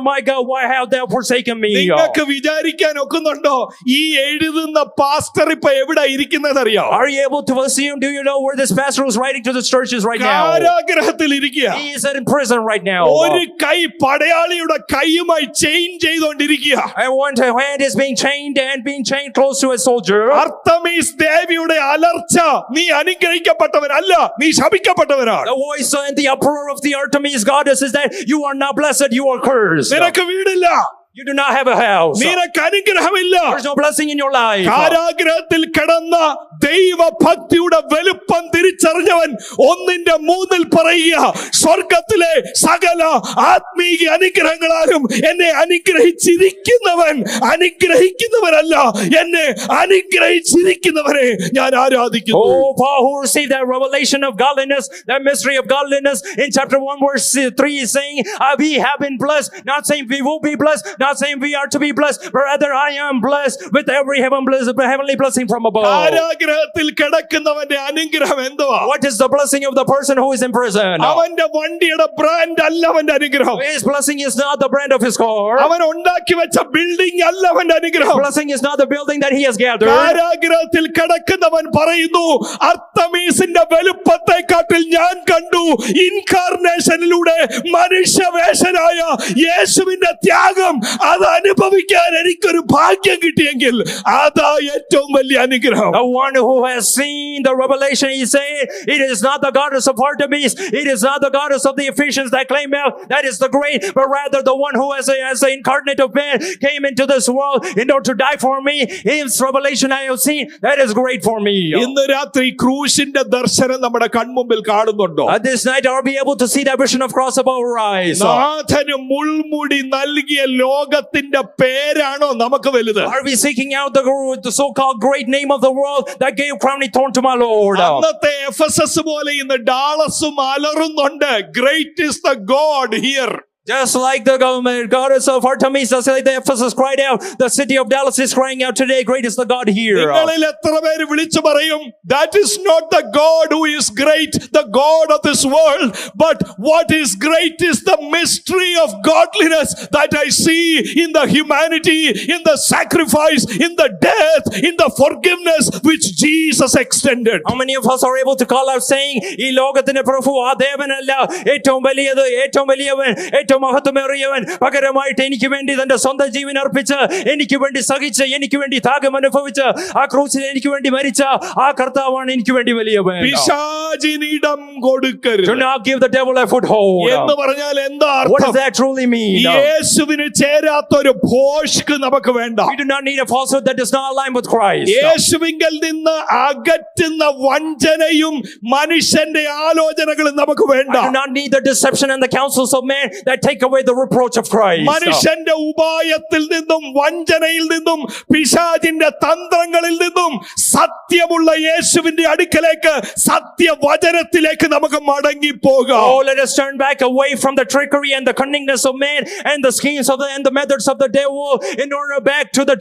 why have thou forsaken me? നിങ്ങൾക്ക് വിചാരിക്കാൻ ഒക്കുന്നുണ്ടോ ഈ എഴുതുന്ന pastor ഇപ്പൊ എവിടെ ഇരിക്കുന്നത് അറിയാം? Are you able to assume? Do you know where this pastor is writing to the churches right now? കാരാഗൃഹത്തിൽ ഇരിക്കുക. He is in prison right now. ഒരു കൈ പടയാളിയുടെ കൈയുമായി ചെയിൻ ചെയ്തുകൊണ്ടിരിക്കുക. And one hand is being chained close to a soldier. അർത്തമീസ് ദേവിയുടെ അലർച്ച, നീ അനുഗ്രഹിക്കപ്പെട്ടവനല്ല, നീ ശപിക്കപ്പെട്ടവനാണ്. The voice and the uproar of the Artemis goddess is that you are not blessed, you are cursed. നിനക്ക് വീടില്ല, You do not have a house. നിനക്ക് അനുഗ്രഹമില്ല. There's no blessing in your life. കാരാഗ്രഹത്തിൽ കിടന്ന ദൈവഭക്തിയുടെ വലുപ്പം തിരിച്ചറിഞ്ഞവൻ 1:3 പറയുക, സ്വർഗത്തിലെ സകല ആത്മീയ അനുഗ്രഹങ്ങളാലും എന്നെ അനുഗ്രഹിക്കുന്നവനല്ല, എന്നെ അനുഗ്രഹിച്ചിരിക്കുന്നവരെ ഞാൻ ആരാധിക്കുന്നു. Oh, Paul, who received that revelation of godliness, that mystery of godliness in chapter 1 verse 3 is saying, we have been blessed, not saying we will be blessed, not saying we are to be blessed, but rather I am blessed with every heavenly blessing from above. കാരാഗ്രഹത്തിൽ കിടക്കുന്നവന്റെ അനുഗ്രഹം എന്തുവാ? What is the blessing of the person who is in prison? അവന്റെ വണ്ടിയുടെ brand അല്ല അവന്റെ അനുഗ്രഹം. His blessing is not the brand of his car. അവൻ ഉണ്ടാക്കി വെച്ച ബിൽഡിംഗ് അല്ല അവന്റെ അനുഗ്രഹം. His blessing is not the building that he has gathered. കാരാഗ്രഹത്തിൽ കിടക്കുന്നവൻ പറയുന്നു, അർത്തമീസിന്റെ വലുപ്പത്തെക്കാട്ടിൽ ഞാൻ കണ്ടു ഇൻകാർനേഷനിലൂടെ മനുഷ്യവേഷനായ യേശുവിന്റെ ത്യാഗം. അത് അനുഭവിക്കാൻ എനിക്കൊരു ഭാഗ്യം കിട്ടിയെങ്കിൽ അതാ ഏറ്റവും വലിയ അനുഗ്രഹം. The one who has seen the revelation, he said, it is not the goddess of Artemis, it is not the goddess of the Ephesians that claim out that is the great, but rather the one who as the incarnate of man came into this world in order to die for me. His revelation I have seen, that is great for me. ഇന്ന് രാത്രി ക്രൂശിന്റെ ദർശനം നമ്മുടെ കൺമുമ്പിൽ കാണുന്നുണ്ടോ? At this night are we able to see that vision of cross above our eyes? നാഥന് മുൾമുടി നൽകിയ ലോകത്തിന്റെ പേരാണോ നമുക്ക് വലുത്? Are we seeking out the so-called great name of the world that gave crowning thorn to my Lord? അന്നത്തെ Ephesus പോലെ ഇന്ന് ഡാളസും അലറുന്നുണ്ട്. Great is the God here. Just like the goddess of Artemis, just like the Ephesus cried out, the city of Dallas is crying out today, great is the God here. നിങ്ങളിൽ എത്ര പേര് വിളിച്ചു പറയും, that is not the God who is great, the God of this world, but what is great is the mystery of godliness that I see in the humanity, in the sacrifice, in the death, in the forgiveness which Jesus extended. How many of us are able to call out saying, ഈ ലോകത്തിന്റെ പ്രഭു ആ ദേവനല്ല, ഏറ്റവും വലിയവൻ, ഏറ്റവും ഏറ്റവും മഹത്വമേറിയവൻ പകരമായിട്ട് എനിക്ക് വേണ്ടി തന്റെ സ്വന്തം ജീവൻ അർപ്പിച്ച് എനിക്ക് വേണ്ടി സഹിച്ച് എനിക്ക് വേണ്ടി ത്യാഗം അനുഭവിച്ച് ആ ക്രൂസിൽ എനിക്ക് വേണ്ടി മരിച്ച ആ കർത്താവാണ് എനിക്ക് വേണ്ടി വലിയവൻ. പിശാചിനിടം കൊടുക്കരുത്. Do not give the devil a foothold. എന്ന് പറഞ്ഞാൽ എന്താ What does അർത്ഥം? that truly mean? യേശുവിന് ചേരാത്ത ഒരു ഭോഷ്ക് നമുക്ക് വേണ്ട. We do not need a falsehood that does not align with Christ. യേശുവിങ്കൽ നിന്ന് അകറ്റുന്ന വഞ്ചനയും മനുഷ്യന്റെ ആലോചനകളും നമുക്ക് വേണ്ട. I do not need the deception and the counsels of man that take away the reproach of Christ. മനുഷ്യന്റെ ഉപായത്തിൽ നിന്നും വഞ്ചനയിൽ നിന്നും പിശാചിന്റെ തന്ത്രങ്ങളിൽ നിന്നും സത്യമുള്ള യേശുവിന്റെ അടുക്കലേക്ക് സത്യവചനത്തിലേക്ക് നമുക്ക് മടങ്ങി പോകാം. Oh, let us turn back away from the trickery and the cunningness of man and the schemes of and the methods of the devil in order back to the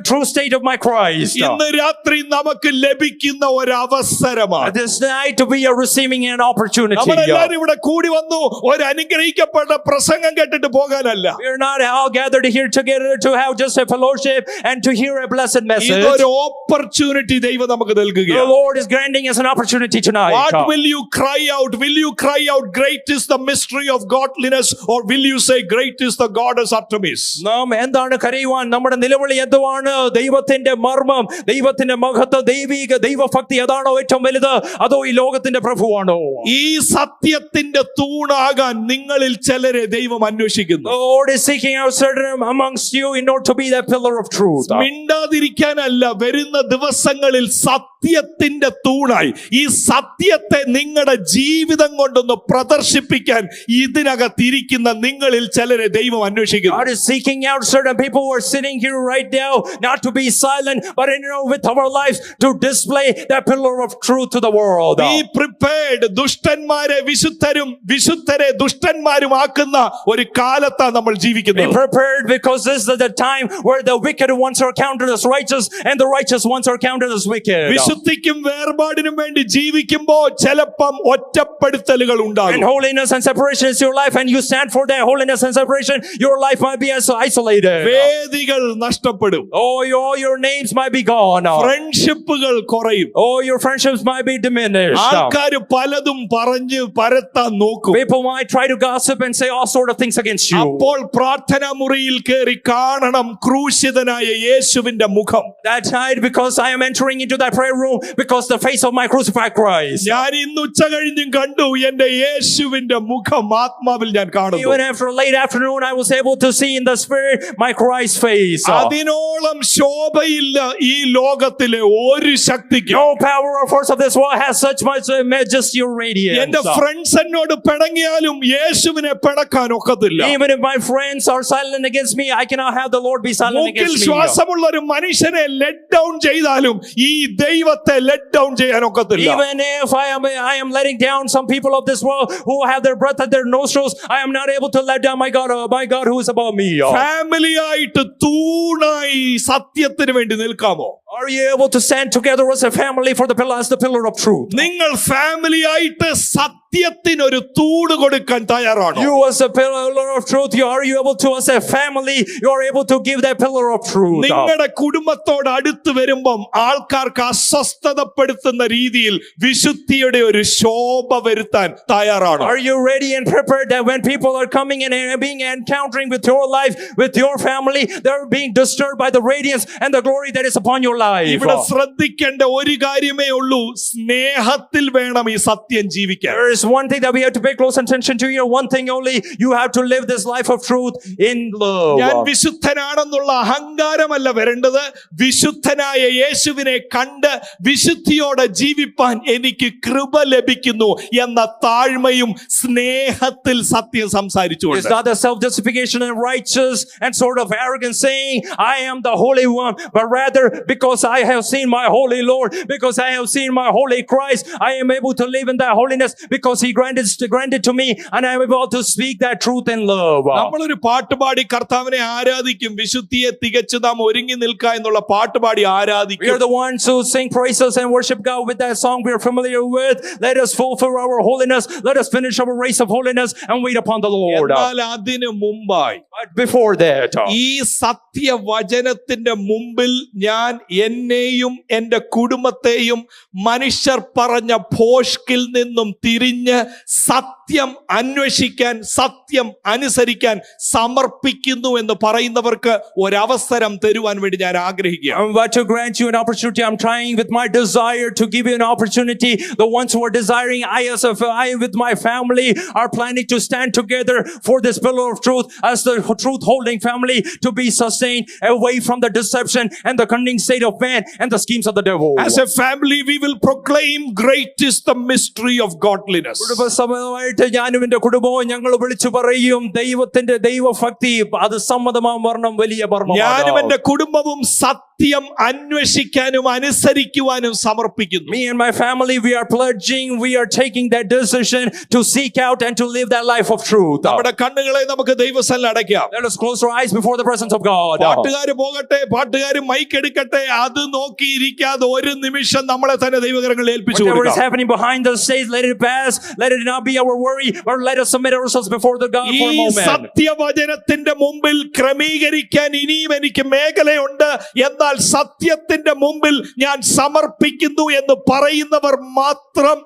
true state of my Christ. ഇന്ന് രാത്രി നമുക്ക് ലഭിക്കുന്ന ഒരു അവസരമാണ്. This night we are receiving an opportunity. നമ്മളെല്ലാവരും ഇവിടെ കൂടി വന്നു ഒരു അനുഗ്രഹിക്കപ്പെട്ട പ്രസംഗം കേട്ടിട്ട് പോകാനല്ല. We are not all gathered here together to have just a fellowship and to hear a blessed message. ഇതൊരു ഓപ്പർച്യൂണിറ്റി ദൈവം നമുക്ക് The നൽകുകയാണ്. Lord is granting us an opportunity tonight. What will you cry out? Will you cry out, great is the mystery of godliness, or will you say, great is the goddess Artemis? നാം എന്താണ് കരയുവാൻ? നമ്മുടെ നിലവിളി എന്തുവാണ്? ദൈവത്തിന്റെ മർമ്മം, ദൈവത്തിന്റെ മഹത്വം, ദൈവഭക്തി അതാണോ ഏറ്റവും വലുത്, അതോ ഈ ലോകത്തിന്റെ പ്രഭുവാണോ? ഈ സത്യത്തിന്റെ തൂണാകാൻ നിങ്ങളിൽ ചിലരെ ദൈവം അന്വേഷിക്കുന്നു. The Lord is seeking out certain amongst you in order to be that pillar of truth. മിണ്ടാതിരിക്കാനല്ല, വരുന്ന ദിവസങ്ങളിൽ സത്യത്തിന്റെ തൂണായി ഈ സത്യത്തെ നിങ്ങളുടെ ജീവിതം കൊണ്ടൊന്ന് പ്രദർശിപ്പിക്കാൻ ഇതിനകത്തിരിക്കുന്ന നിങ്ങളിൽ ചിലരെ ദൈവം അന്വേഷിക്കുന്നു. God is seeking out certain people who are sitting here right now, not to be silent, but with our lives to display that pillar of truth to the world. Be prepared. ദുഷ്ടന്മാരെ വിശുദ്ധരും വിശുദ്ധരെ ദുഷ്ടന്മാരും ആക്കുന്ന ഒരു കാലത്താണ് നമ്മൾ Be ജീവിക്കുന്നത്. prepared, because this is the time where the wicked ones are counted as righteous and the righteous ones are counted as wicked. വിശുദ്ധിക്കും വേർപാടിനും വേണ്ടി ജീവിക്കുമ്പോൾ ചിലപ്പം ഒറ്റപ്പെടുത്തലുകൾ And ഉണ്ടാകും. holiness and separation is your life, and you stand for that holiness and separation, your life might be as isolated. വേദികൾ നഷ്ടപ്പെടും. Oh, your names might be gone. ഫ്രണ്ട്ഷിപ്പുകൾ കുറയും. Oh, your friendships might be diminished. ആൾക്കാർ പലതും പറഞ്ഞ് പരത്താൻ നോക്കും. People might try to gossip and say all sort of things against you. അപ്പോൾ പ്രാർത്ഥനാ മുറിയിൽ കയറി കാണണം ക്രൂശിതനായ യേശുവിന്റെ മുഖം. That night, because I am entering into that prayer room, because the face of my crucified Christ. ഞാൻ ഇന്ന് ഉച്ച കഴിഞ്ഞും കണ്ടു എന്റെ യേശുവിന്റെ മുഖം ആത്മാവിൽ ഞാൻ കാണുന്നു. Even after late afternoon, I was able to see in the spirit my Christ face. അതിനോളം ശോഭയില്ല ഈ ലോകത്തിലെ ഒരു ശക്തിക്കും. No power or force of this world has such much majesty or radiance. എന്റെ ഫ്രണ്ട്സ് എന്നോട് പിണങ്ങിയാലും യേശുവിനെ പിണക്കാൻ ഒക്കത്തില്ല. Even if my friends are silent against me, I cannot have the Lord be silent മൂക്കിൽ against me. ശ്വാസമുള്ള ഒരു മനുഷ്യനെ let down ചെയ്താലും ഈ ദൈവത്തെ ലെറ്റ് ഡൗൺ ചെയ്യാൻ ഒക്കത്തില്ല. Even if I am letting down some people of this world who have their breath at their nostrils, I am not able to let down my God who is above me. ഫാമിലിയായിട്ട് തൂണായി സത്യത്തിന് വേണ്ടി നിൽക്കാമോ? Are you able to stand together as a family for the pillar of truth? നിങ്ങൾ ഫാമിലിയായിട്ട് സത്യത്തിന് ഒരു തൂണ് കൊടുക്കാൻ തയ്യാറാണോ? You as a pillar of truth, are you able to, as a family, you are able to give that pillar of truth? നിങ്ങളുടെ കുടുംബത്തോട് അടുത്ത് വരുമ്പം ആൾക്കാർക്ക് അസ്വസ്ഥതപ്പെടുത്തുന്ന രീതിയിൽ വിശുദ്ധിയുടെ ഒരു ശോഭ വരുത്താൻ തയ്യാറാണോ? Are you ready and prepared that when people are coming in and being encountering with your life, with your family, they're being disturbed by the radiance and the glory that is upon your life? ഇവിടെ ശ്രദ്ധിക്കേണ്ട ഒരു കാര്യമേ ഉള്ളൂ, സ്നേഹത്തിൽ വേണം ഈ സത്യം ജീവിക്കാൻ. There is one thing that we have to pay close attention to here. One thing only, you have to live this life of truth in love. ഞാൻ വിശുദ്ധനാണെന്നുള്ള അഹങ്കാരമല്ല വരേണ്ടത്, വിശുദ്ധനായ യേശുവിനെ കണ്ട് വിശുദ്ധിയോടെ ജീവിപ്പാൻ എനിക്ക് കൃപ ലഭിക്കുന്നു എന്ന താഴ്മയും സ്നേഹത്തിൽ സത്യം It's സംസാരിച്ചുകൊണ്ട്. not the self-justification and righteous and sort of arrogance saying, I am the Holy One, but rather because I have seen my Holy Lord, because I have seen my Holy Christ, I am able to live in that holiness because He granted to me, and I am able to speak that truth in love. നമ്മളൊരു പാട്ടുപാടി കർത്താവിനെ ആരാധിക്കും. വിശുദ്ധിയെ തികച്ചു നാം ഒരുങ്ങി നിൽക്ക എന്നുള്ള പാട്ടുപാടി We are ആരാധിക്കും. the ones who sing praises and worship God with that song we are familiar with. Let us fulfill our holiness. Let us finish our race of holiness and wait upon the Lord. എന്നാൽ അതിനു മുമ്പായി But before that, ഈ സത്യവചനത്തിന്റെ മുമ്പിൽ ഞാൻ എന്നെയും എന്റെ കുടുംബത്തെയും മനുഷ്യർ പറഞ്ഞ ഭോഷ്കിൽ നിന്നും തിരിഞ്ഞ് സത്യം അന്വേഷിക്കാൻ, സത്യം അനുസരിക്കാൻ സമർപ്പിക്കുന്നു എന്ന് പറയുന്നവർക്ക് ഒരവസരം തരുവാൻ വേണ്ടി ഞാൻ ആഗ്രഹിക്കുക. I'm about to grant you an opportunity. I'm trying with my desire to give you an opportunity. The ones who are desiring, I with my family are planning to stand together for this pillar of truth as the truth holding family to be sustained away from the deception and the cunning state of man and the schemes of the devil. As a family, we will proclaim great is the mystery of godliness. കുടുംബസമേതമായിട്ട് ഞാനും എന്റെ കുടുംബവും ഞങ്ങൾ വിളിച്ചു പറയും ദൈവത്തിന്റെ ദൈവഭക്തി അത് സമ്മതമാം വർണ്ണം വലിയ ഞാനും മർമ്മമാണ്. എന്റെ കുടുംബവും സത്യം അന്വേഷിക്കാനും അനുസരിക്കുവാനും സമർപ്പിക്കുന്നു. Me and my family, we are pledging, we are taking that decision to seek out and to live that life of truth. നമ്മുടെ കണ്ണുകളെ നമുക്ക് ദൈവസന്നിധിയിൽ അടയ്ക്കാം. Let us close our eyes before the presence of God. പാട്ടുകാര് പോകട്ടെ, പാട്ടുകാര് mic എടുക്കട്ടെ, അത് നോക്കിയിരിക്കാതെ ഒരു നിമിഷം നമ്മളെ തന്നെ ദൈവകരങ്ങളിൽ ഏൽപ്പിച്ചു Whatever is കൊടുക്കാം. happening behind the stage, let it pass. Let it not be our worry, but let us submit ourselves before the God for a ഈ moment. സത്യവചനത്തിന്റെ മുമ്പിൽ ക്രമീകരിക്കാൻ ഇനിയും എനിക്ക് മേഖലയുണ്ട്, എന്നാൽ സത്യത്തിന്റെ മുമ്പിൽ ഞാൻ സമർപ്പിക്കുന്നു എന്ന് പറയുന്നവർ മാത്രം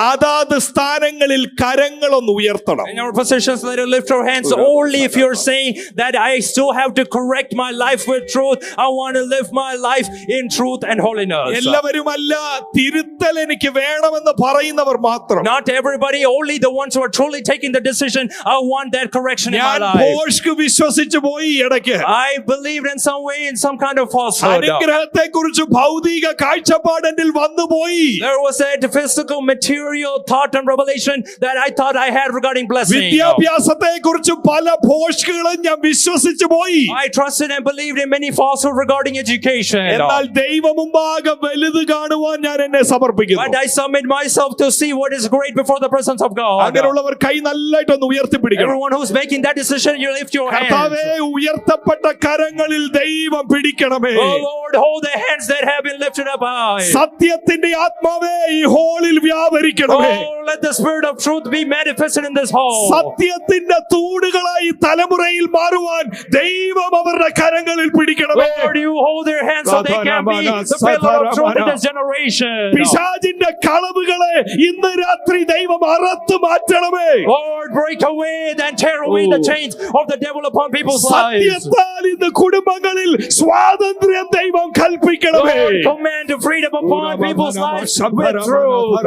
അതാത് സ്ഥാനങ്ങളിൽ കരങ്ങളൊന്ന് ഉയർത്തണം. In our positions, let us lift our hands only if you're saying that I still have to correct my life with truth. I want to live my life in truth and holiness. എല്ലാവരുമല്ല, തിരുത്തൽ എനിക്ക് വേണമെന്ന് പറയുന്നവർ മാത്രം. Not everybody, only the ones who are truly taking the decision. I want that correction in my ഞാൻ life. ഭോഷ്ക് വിശ്വസിച്ചു പോയി ഇടയ്ക്ക്. I believed in some way, in some kind of falsehood. അനുഗ്രഹത്തെ കുറിച്ച് ഭൗതിക കാഴ്ചപ്പാട് എന്നിൽ വന്നുപോയി. There was a physical, material thought and revelation that I thought I had regarding blessing. വിദ്യാഭ്യാസത്തെ കുറിച്ച് പല ഭോഷ്കുകളും ഞാൻ വിശ്വസിച്ചു പോയി. I trusted and believed in many falsehoods regarding education. എന്നാൽ ദൈവമുമ്പാകെ വലുത് കാണുവാൻ ഞാൻ എന്നെ സമർപ്പിക്കുന്നു. But I submit myself to see what is great before the presence of God. അങ്ങനെയുള്ളവർ കൈ നല്ലതായിട്ടൊന്ന് ഉയർത്തിപ്പിടിക്കണം. Everyone who's making that decision, you lift your hands. കർത്താവേ, ഉയർത്തപ്പെട്ട കരങ്ങളിൽ ദൈവം പിടിക്കണമേ. Oh Lord, hold the hands that have been lifted up high. സത്യത്തിന്റെ ആത്മാവേ ഈ ഹോളിൽ വ്യാപരിക്കണമേ. Oh, let the spirit of truth be manifested in this hall. സത്യത്തിന്റെ തൂണുകളായി തലമുറയിൽ മാറുവാൻ ദൈവം അവരുടെ കരങ്ങളിൽ പിടിക്കണമേ. Lord, you hold their hands so they can be the pillar of truth in this generation. പിശാചിന്റെ കളവുകളെ ഇന്ന് രാത്രി ദൈവം അറുത്തു മാറ്റണമേ. Lord, break away and tear away the chains of the devil upon people's lives. സത്യത്താൽ ഇന്ന് കുടുംബങ്ങളിൽ സ്വാതന്ത്ര്യം ദൈവം കൽപ്പിക്കണമേ. Lord, command freedom upon people's lives with truth.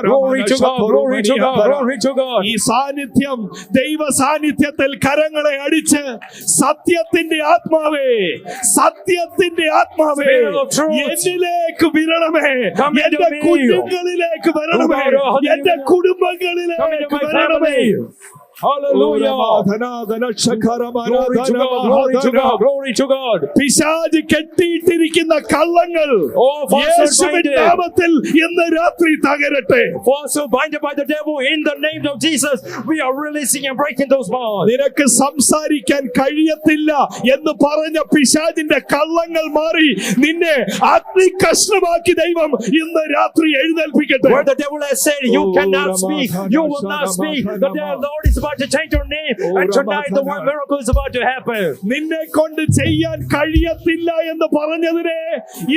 Glory to God, glory to God, glory to God. ഈ സാന്നിധ്യം, ദൈവ സാന്നിധ്യത്തിൽ കരങ്ങളെ അടിച്ച് സത്യത്തിന്റെ ആത്മാവേ, സത്യത്തിന്റെ ആത്മാവേ എന്നിലേക്ക് വിരണമേ, എന്റെ കുഞ്ഞുങ്ങളിലേക്ക് വരണമേ, എന്റെ കുടുംബങ്ങളിലേക്ക് വരണമേ. Hallelujah. Glory to God, glory to God, glory to God. പിശാച് കെട്ടിയിട്ടിരിക്കുന്ന കള്ളങ്ങൾ യേശുവിന്റെ നാമത്തിൽ ഇന്ന് രാത്രി തകരട്ടെ. Also binded by the devil in the name of Jesus, we are releasing and breaking those bonds. നിനക്ക് സംസാരിക്കാൻ കഴിയത്തില്ല എന്ന് പറഞ്ഞ പിശാചിന്റെ കള്ളങ്ങൾ മാറി നിന്നെ അഗ്നികഷ്ണമാക്കി ദൈവം ഇന്ന് രാത്രി എഴുന്നേൽപ്പിക്കട്ടെ. Where the devil has said you cannot speak, you will not speak, the Lord is about to change your name, and tonight the one miracle is about to happen. നിന്നെ കൊണ്ട് ചെയ്യാൻ കഴിയത്തില്ല എന്ന് പറഞ്ഞതിനെ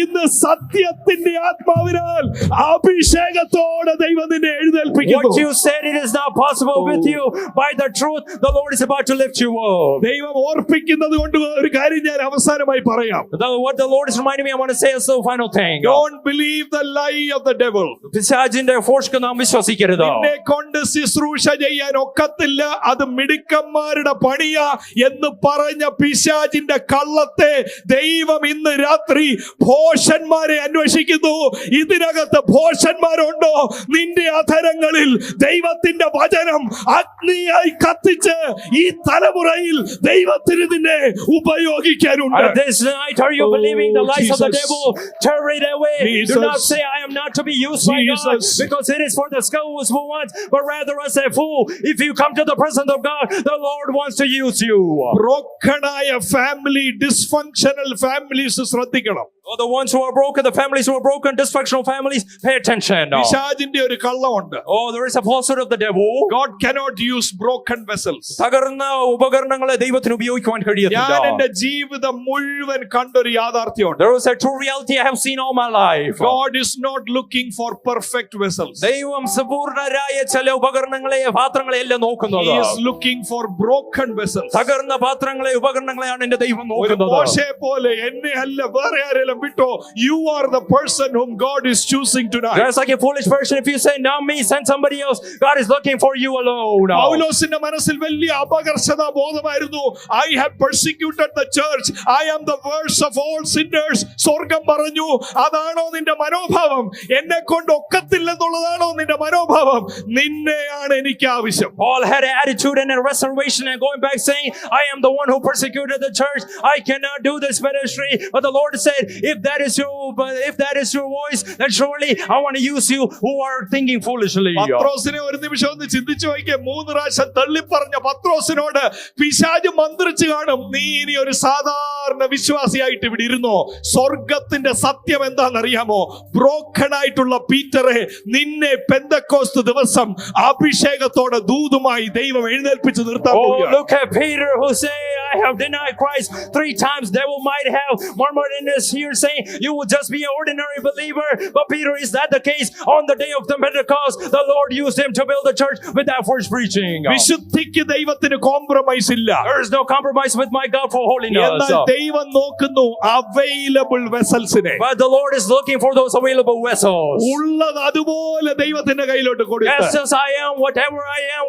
ഇന്ന് സത്യത്തിന്റെ ആത്മാവിനാൽ അഭിഷേകത്തോടെ ദൈവം നിന്നെ എഴുന്നേൽപ്പിക്കുന്നു. What you said it is not possible with you, by the truth the Lord is about to lift you up. ദൈവം ഓർപ്പിക്കുന്നത് കൊണ്ട് ഒരു കാര്യം ഞാൻ അവസാനമായി പറയാം. What the Lord is reminding me, I want to say as the final thing. Don't believe the lie of the devil. പിശാചിന്റെ ഫോഷ്ക്ക് നാം വിശ്വസിക്കരുത്. നിന്നെ കൊണ്ട് ശുശ്രൂഷ ചെയ്യാൻ ഒക്കത്തില്ല, അത് മിടുക്കന്മാരുടെ പണിയാ എന്ന് പറഞ്ഞ പിശാചിന്റെ കള്ളത്തെ ദൈവം ഇന്ന് രാത്രി ഭോഷന്മാരെ അന്വേഷിക്കുന്നു. ഇതിനകത്ത് ഭോഷന്മാരുണ്ടോ? നിന്റെ അധരങ്ങളിൽ ദൈവത്തിന്റെ വചനം അഗ്നിയായി കത്തിച്ച് ഈ തലമുറയിൽ ദൈവത്തിന് നിന്നെ ഉപയോഗിക്കാനുണ്ട്. This night are you believing the lies of the devil? Tear it away. Jesus. Do not say I am not to be used by God, because it is for the schools who want, but rather as a fool. If you come to the presence of God, the Lord wants to use you. ബ്രോക്കണായ family, dysfunctional families ശ്രദ്ധിക്കണം. Oh, the ones who are broken, the families who are broken, dysfunctional families, pay attention. പിശാചിന്റെ ഒരു കള്ളമുണ്ട്. Oh, there is a falsehood of the devil. God cannot use broken vessels. തകർന്ന ഉപകരണങ്ങളെ ദൈവത്തിന് ഉപയോഗിക്കുവാൻ കഴിയത്തില്ല. ഞാൻ എന്റെ ജീവിതം മുഴുവൻ കണ്ടൊരു യാഥാർത്ഥ്യമുണ്ട്. There is a true reality I have seen all my life. God is not looking for perfect vessels. ദൈവം സമ്പൂർണ്ണരായ ചില ഉപകരണങ്ങളെ പാത്രങ്ങളെ അല്ല നോക്കുന്നത്. He is looking for broken vessels. തകർന്ന പാത്രങ്ങളെ ഉപകരണങ്ങളെയാണ് എന്റെ ദൈവം ഒരു നോക്കുന്നത്. മോശയെ പോലെ എന്നെ അല്ല വേറെ ആരെങ്കിലും വിട്ടോ. You are the person whom God is choosing tonight. Just like a foolish person, if you say not me, send somebody else. God is looking for you alone. പൗലോസിന്റെ മനസ്സിൽ വലിയ അപകർഷതാ ബോധമായിരുന്നു. I have persecuted the church. I am the worst of all sinners. സ്വർഗം പറഞ്ഞു, അതാണോ നിന്റെ മനോഭാവം? എന്നെ കൊണ്ട് ഒക്കത്തില്ലെന്നുള്ളതാണോ നിന്റെ മനോഭാവം? നിന്നെയാണ് എനിക്ക് ആവശ്യം. Paul had an attitude and a reservation and going back saying, I am the one who persecuted the church. I cannot do this ministry. But the Lord said, if that is your voice, then surely I want to use you who are thinking foolishly. പത്രോസിനെ ഒരു നിമിഷം ഒന്ന് ചിന്തിച്ചു നോക്കിയേ. 3 പ്രാവശ്യം തള്ളിപ്പറഞ്ഞ പത്രോസിനോട് പിശാച് മന്ത്രിച്ചു കാണും, നീ ഇനി ഒരു സാധാരണ വിശ്വാസിയായിട്ട് ഇവിടെ ഇരുന്നോ? സ്വർഗത്തിന്റെ സത്യം എന്താണെന്നറിയാമോ? ബ്രോക്കൺ ആയിട്ടുള്ള പീറ്ററെ, നിന്നെ പെന്തക്കോസ്ത് ദിവസം അഭിഷേകത്തോടെ ദൂതുമായി ദൈവം എഴുന്നേൽപ്പിച്ചു നിർത്താൻ Oh, പോവുകയാണ്. look at Peter who say, I have denied Christ 3 times. Devil might have murmured in his ear saying, you will just be an ordinary believer. But Peter, is that the case? On the day of the Pentecost, the Lord used him to build the church with that first preaching. വിശുദ്ധിക്ക് ദൈവത്തിന് compromise ഇല്ല. There is no compromise with my God for holiness. എന്നാൽ ദൈവം നോക്കുന്നു available വെസൽസിനെ. But the Lord is looking for those available vessels. ഉള്ളത് അതുപോലെ ദൈവത്തിന്റെ കയ്യിലോട്ട് കൊടുത്തു. Yes, as I am,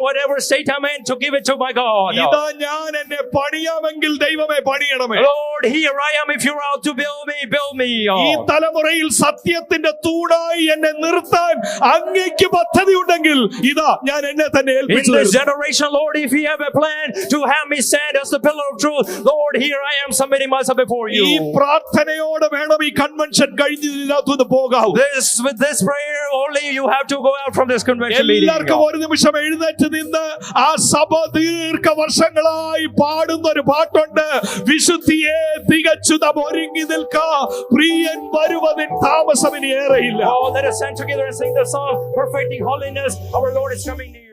whatever state I'm in, to give it to my God. ഇതാ ഞാൻ എന്നെ പണിയാമെങ്കിൽ ദൈവമേ പണിയണമേ. Lord, here I am. If you're out to build me, build me. ഈ തലമുറയിൽ സത്യത്തിന്റെ തൂണായി എന്നെ നിർത്താൻ അങ്ങേക്ക് പദ്ധതി ഉണ്ടെങ്കിൽ ഇതാ ഞാൻ എന്നെ തന്നെ In ഏൽപ്പിച്ചു this തരുന്നു. generation, Lord, if you have a plan to have me stand as the pillar of truth, Lord, here I am submitting myself before ഈ you. പ്രാർത്ഥനയോടെ വേണം ഈ convention കഴിഞ്ഞതിനകത്തുനിന്ന് പോകാവൂ. With this prayer, only you have to go out from this convention meeting. എല്ലാവർക്കും ഒരു നിമിഷം എഴുന്നേറ്റ് നിന്ന് ആ സഭ ദീർഘവർഷങ്ങളായി പാടുന്ന ഒരു പാട്ടുണ്ട്. വിശുദ്ധിയെ തികച്ചു നാം ഒരുങ്ങി നിൽക്കാം, പ്രിയൻ വരുവതിൻ താമസം ഇനി ഏറെയില്ല. Oh, let us stand together and sing the song, Perfecting Holiness. Our Lord is coming near.